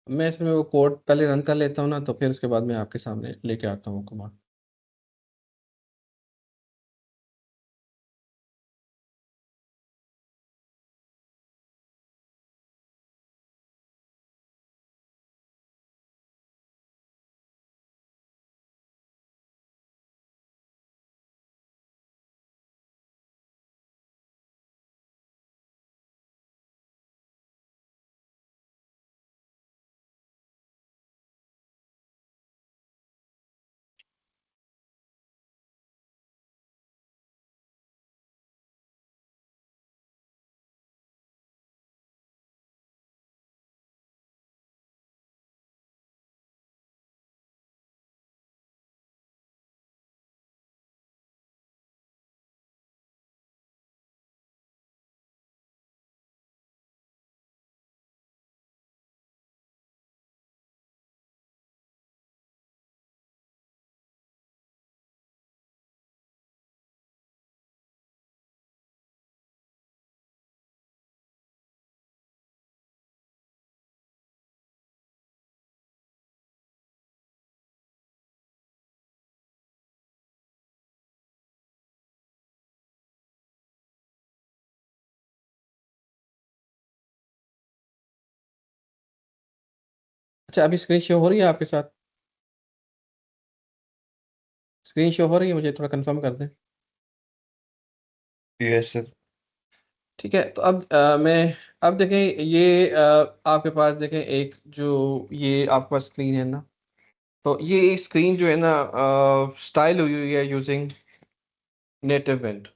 मैं इसमें वो कोड पहले रन कर लेता हूँ ना, तो फिर उसके बाद मैं आपके सामने लेके आता हूँ कमांड। अच्छा, अभी स्क्रीन शो हो रही है आपके साथ? स्क्रीन शो हो रही है? मुझे थोड़ा कंफर्म कर दें। Yes sir. ठीक है, तो अब मैं, अब देखें ये आपके पास देखें एक जो ये आपके पास स्क्रीन है ना, तो ये स्क्रीन जो है ना स्टाइल हुई हुई है यूजिंग नेटिव इंट,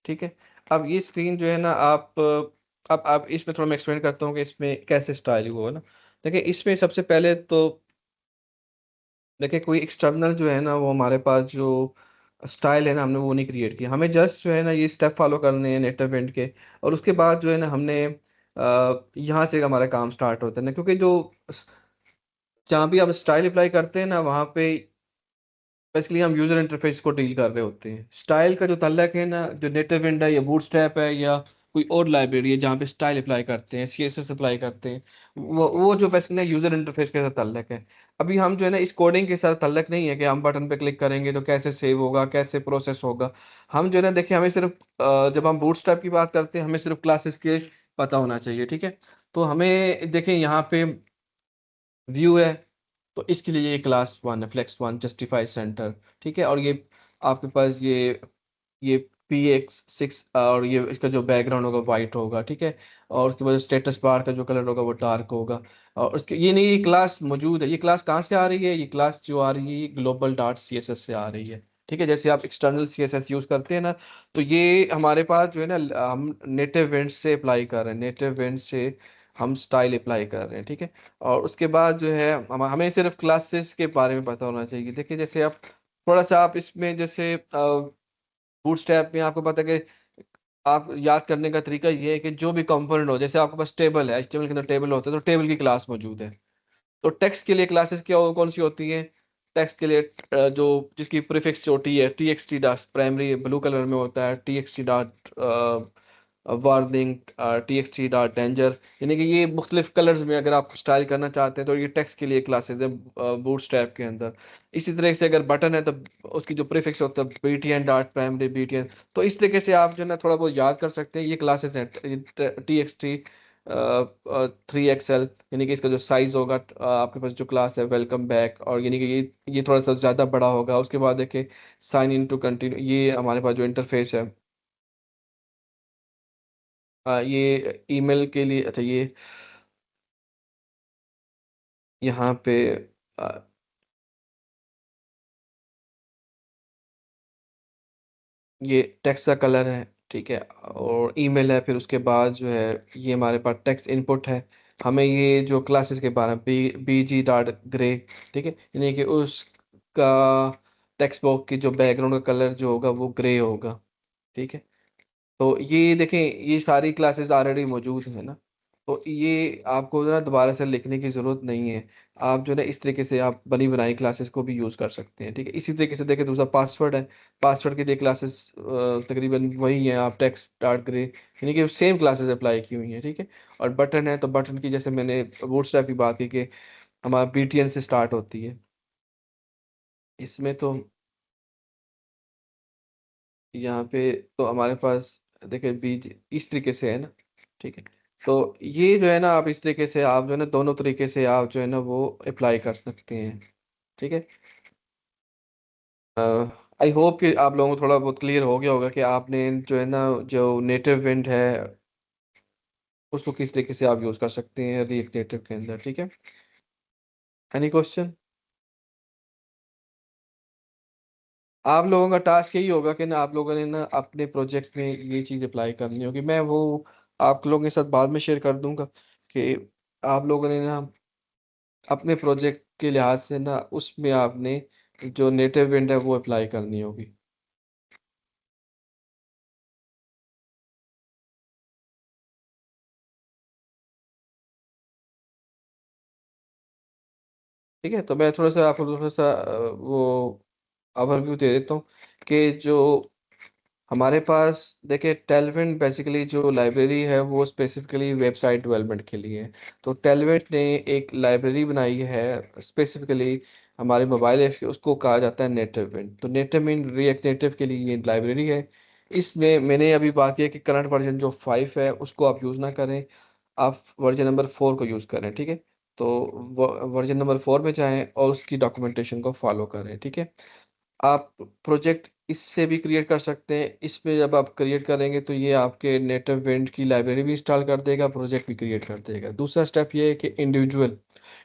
ठीक है। अब ये स्क्रीन जो है ना आप अब आप इसमें थोड़ा मैं एक्सप्लेन करता हूँ कि इसमें कैसे स्टाइल हुआ है ना। देखिए इसमें सबसे पहले तो देखिए कोई एक्सटर्नल जो है ना वो हमारे पास जो स्टाइल है ना, हमने वो नहीं क्रिएट किया। हमें जस्ट जो है ना ये स्टेप फॉलो करने हैं नेटिव इंट के, और उसके बाद जो है ना हमने यहाँ से हमारा काम स्टार्ट होता है ना, क्योंकि जो जहाँ भी आप स्टाइल अप्लाई करते हैं ना वहाँ पे बेसिकली हम यूजर इंटरफेस को डील कर रहे होते हैं। स्टाइल का जो तल्लक है ना, जो नेटिव विंड है या बूटस्ट्रैप है या कोई और लाइब्रेरी है जहाँ पे स्टाइल अप्लाई करते हैं, सीएसएस अप्लाई करते हैं, वो जो बेसिकली यूजर इंटरफेस के साथ तल्लक है। अभी हम जो है ना इस कोडिंग के साथ तल्लक नहीं है कि हम बटन पे क्लिक करेंगे तो कैसे सेव होगा, कैसे प्रोसेस होगा। हम जो है ना देखिए हमें सिर्फ जब हम बूटस्ट्रैप की बात करते हैं हमें सिर्फ क्लासेस के पता होना चाहिए, ठीक है। तो हमें देखें यहाँ पे व्यू है, तो इसके लिए ये क्लास वन है, फ्लेक्स वन जस्टिफाई सेंटर। ठीक है, और ये आपके पास ये PX6, और ये इसका जो बैकग्राउंड होगा वाइट होगा। ठीक है, और उसके बाद स्टेटस बार का जो कलर होगा वो डार्क होगा। और उसके ये नहीं, ये क्लास मौजूद है। ये क्लास कहाँ से आ रही है? ये क्लास जो आ रही है ये ग्लोबल डॉट CSS से आ रही है। ठीक है, जैसे आप एक्सटर्नल CSS यूज करते हैं ना, तो ये हमारे पास जो है ना, हम नेटिव विंड से अप्लाई कर रहे हैं, नेटिव विंड से हम स्टाइल अप्लाई कर रहे हैं। ठीक है, और उसके बाद जो है हमें सिर्फ क्लासेस के बारे में पता होना चाहिए। देखिए, जैसे आप थोड़ा सा आप इसमें जैसे बूटस्ट्रैप में आपको पता है कि आप याद करने का तरीका ये है कि जो भी कंपोनेंट हो, जैसे आपके पास टेबल है, HTML के अंदर टेबल होता है, तो टेबल की क्लास मौजूद है। तो टेक्स्ट के लिए क्लासेस क्या कौन सी होती हैं? टेक्स्ट के लिए जो जिसकी प्रीफिक्स होती है TXT dot, primary blue colour में होता है, TXT dot warning, TXT dot danger, यानी कि ये मुख्तलिफ कलर्स में अगर आप स्टाइल करना चाहते हैं तो ये टेक्स्ट के लिए क्लासेस है बूटस्ट्रैप के अंदर। इसी तरह से अगर बटन है तो उसकी जो प्रीफिक्स होता है BTN डॉट प्राइमरी BTN। तो इस तरीके से आप जो है ना थोड़ा बहुत याद कर सकते हैं। ये क्लासेस हैं TXT 3XL, यानी कि इसका जो साइज होगा, आपके पास जो क्लास है वेलकम बैक, और यानी कि ये थोड़ा सा ज़्यादा बड़ा होगा। उसके बाद देखिए साइन इन टू कंटिन्यू, ये हमारे पास जो इंटरफेस है, ये ईमेल के लिए। अच्छा, ये यहाँ पे आ, ये टेक्स्ट का कलर है। ठीक है, और ईमेल है। फिर उसके बाद जो है ये हमारे पास टेक्स्ट इनपुट है। हमें ये जो क्लासेस के बारे में BG डॉट ग्रे, ठीक है, यानी कि उसका टेक्स्ट बॉक्स की जो बैकग्राउंड का कलर जो होगा वो ग्रे होगा। ठीक है, तो ये देखें, ये सारी क्लासेस ऑलरेडी मौजूद है ना, तो ये आपको ना दोबारा से लिखने की ज़रूरत नहीं है। आप जो है ना इस तरीके से आप बनी बनाई क्लासेस को भी यूज़ कर सकते हैं। ठीक है, इसी तरीके से देखें, दूसरा पासवर्ड है। पासवर्ड के लिए क्लासेस तकरीबन वही हैं, आप टेक्स्ट डॉट ग्रे, यानी कि सेम क्लासेस अप्लाई की हुई हैं। ठीक है, और बटन है, तो बटन की जैसे मैंने बूटस्ट्रैप की बात की कि हमारा BTN से स्टार्ट होती है। इसमें तो यहाँ पे तो हमारे पास देखिए बीज इस तरीके से है ना। ठीक है, तो ये जो है ना, आप इस तरीके से आप जो है ना दोनों तरीके से आप जो है ना वो अप्लाई कर सकते हैं। ठीक है, आई होप कि आप लोगों को थोड़ा बहुत क्लियर हो गया होगा कि आपने जो है ना, जो नेटिव विंड है उसको किस तरीके से आप यूज़ कर सकते हैं रिएक्ट नेटिव के अंदर। ठीक है, एनी क्वेश्चन? आप लोगों का टास्क यही होगा कि ना आप लोगों ने ना अपने प्रोजेक्ट में ये चीज़ अप्लाई करनी होगी। मैं वो आप लोगों के साथ बाद में शेयर कर दूंगा कि आप लोगों ने ना अपने प्रोजेक्ट के लिहाज से ना उसमें आपने जो नेटिव विंड है वो अप्लाई करनी होगी। ठीक है, तो मैं थोड़ा सा आपको थोड़ा सा वो ओवरव्यू दे देता हूँ कि जो हमारे पास देखिए टेलविंट बेसिकली जो लाइब्रेरी है वो स्पेसिफिकली वेबसाइट डेवलपमेंट के लिए है। तो टेलविंट ने एक लाइब्रेरी बनाई है स्पेसिफिकली हमारे मोबाइल ऐप की, उसको कहा जाता है नेटिव विंड। तो नेटिव विंड रिएक्ट नेटिव के लिए ये लाइब्रेरी है। इसमें मैंने अभी बात की है कि करंट वर्जन जो 5 है उसको आप यूज़ ना करें, आप वर्जन नंबर 4 को यूज़ करें। ठीक है, तो वर्जन नंबर 4 में जाएं और उसकी डॉक्यूमेंटेशन को फॉलो करें। ठीक है, आप प्रोजेक्ट इससे भी क्रिएट कर सकते हैं। इसमें जब आप क्रिएट करेंगे तो ये आपके नेटिव विंड की लाइब्रेरी भी इंस्टॉल कर देगा, प्रोजेक्ट भी क्रिएट कर देगा। दूसरा स्टेप ये है कि इंडिविजुअल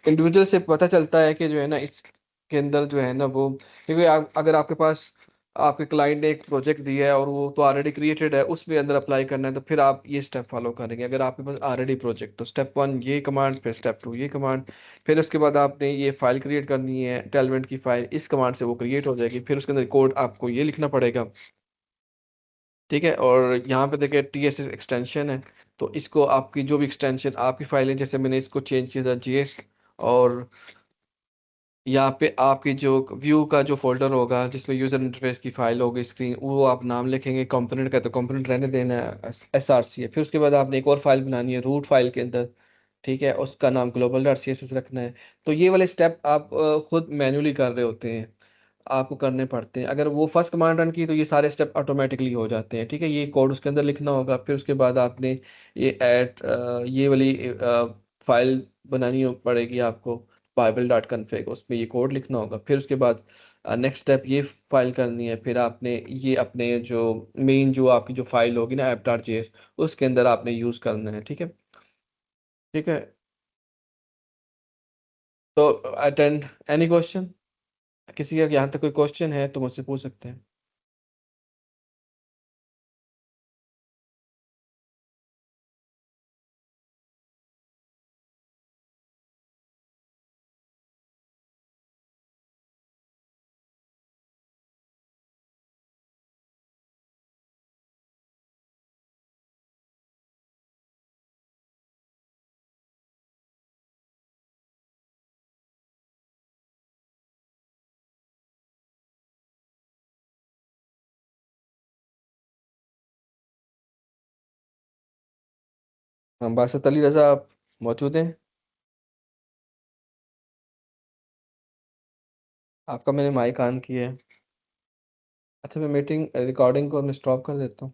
इंडिविजुअल से पता चलता है कि जो है ना इसके अंदर जो है ना वो, क्योंकि अगर आपके पास आपके क्लाइंट ने एक प्रोजेक्ट दिया है और वो तो ऑलरेडी क्रिएटेड है, उसमें अंदर अप्लाई करना है, तो फिर आप ये स्टेप फॉलो करेंगे। अगर आपके पास ऑलरेडी प्रोजेक्ट, तो स्टेप वन ये कमांड, फिर स्टेप टू ये कमांड, फिर उसके बाद आपने ये फाइल क्रिएट करनी है टेलमेंट की फाइल, इस कमांड से वो क्रिएट हो जाएगी। फिर उसके अंदर कोड आपको ये लिखना पड़ेगा। ठीक है, और यहाँ पे देखिए TSS एक्सटेंशन है, तो इसको आपकी जो भी एक्सटेंशन आपकी फाइल है, जैसे मैंने इसको चेंज किया था JS, और यहाँ पे आपकी जो व्यू का जो फोल्डर होगा जिसमें यूजर इंटरफेस की फाइल होगी स्क्रीन, वो आप नाम लिखेंगे कंपोनेंट का, तो कंपोनेंट रहने देना है SRC है। फिर उसके बाद आपने एक और फाइल बनानी है रूट फाइल के अंदर। ठीक है, उसका नाम ग्लोबल डॉट CSS रखना है। तो ये वाले स्टेप आप खुद मैन्युअली कर रहे होते हैं, आपको करने पड़ते हैं। अगर वो फर्स्ट कमांड रन की तो ये सारे स्टेप ऑटोमेटिकली हो जाते हैं। ठीक है, ये कोड उसके अंदर लिखना होगा। फिर उसके बाद आपने ये ऐड ये वाली फाइल बनानी पड़ेगी आपको। bible.config, उसमें ये कोड लिखना होगा। फिर उसके बाद नेक्स्ट स्टेप ये फाइल करनी है। फिर आपने ये अपने जो मेन जो आपकी जो फाइल होगी ना app.js, उसके अंदर आपने यूज़ करना है। ठीक है, ठीक है। तो अटेंड एनी क्वेश्चन, किसी का यहाँ तक कोई क्वेश्चन है तो मुझसे पूछ सकते हैं। हम बासत अली रज़ा, आप मौजूद हैं? आपका मैंने माइक ऑन किया है। अच्छा, मैं मीटिंग रिकॉर्डिंग को मैं स्टॉप कर देता हूँ।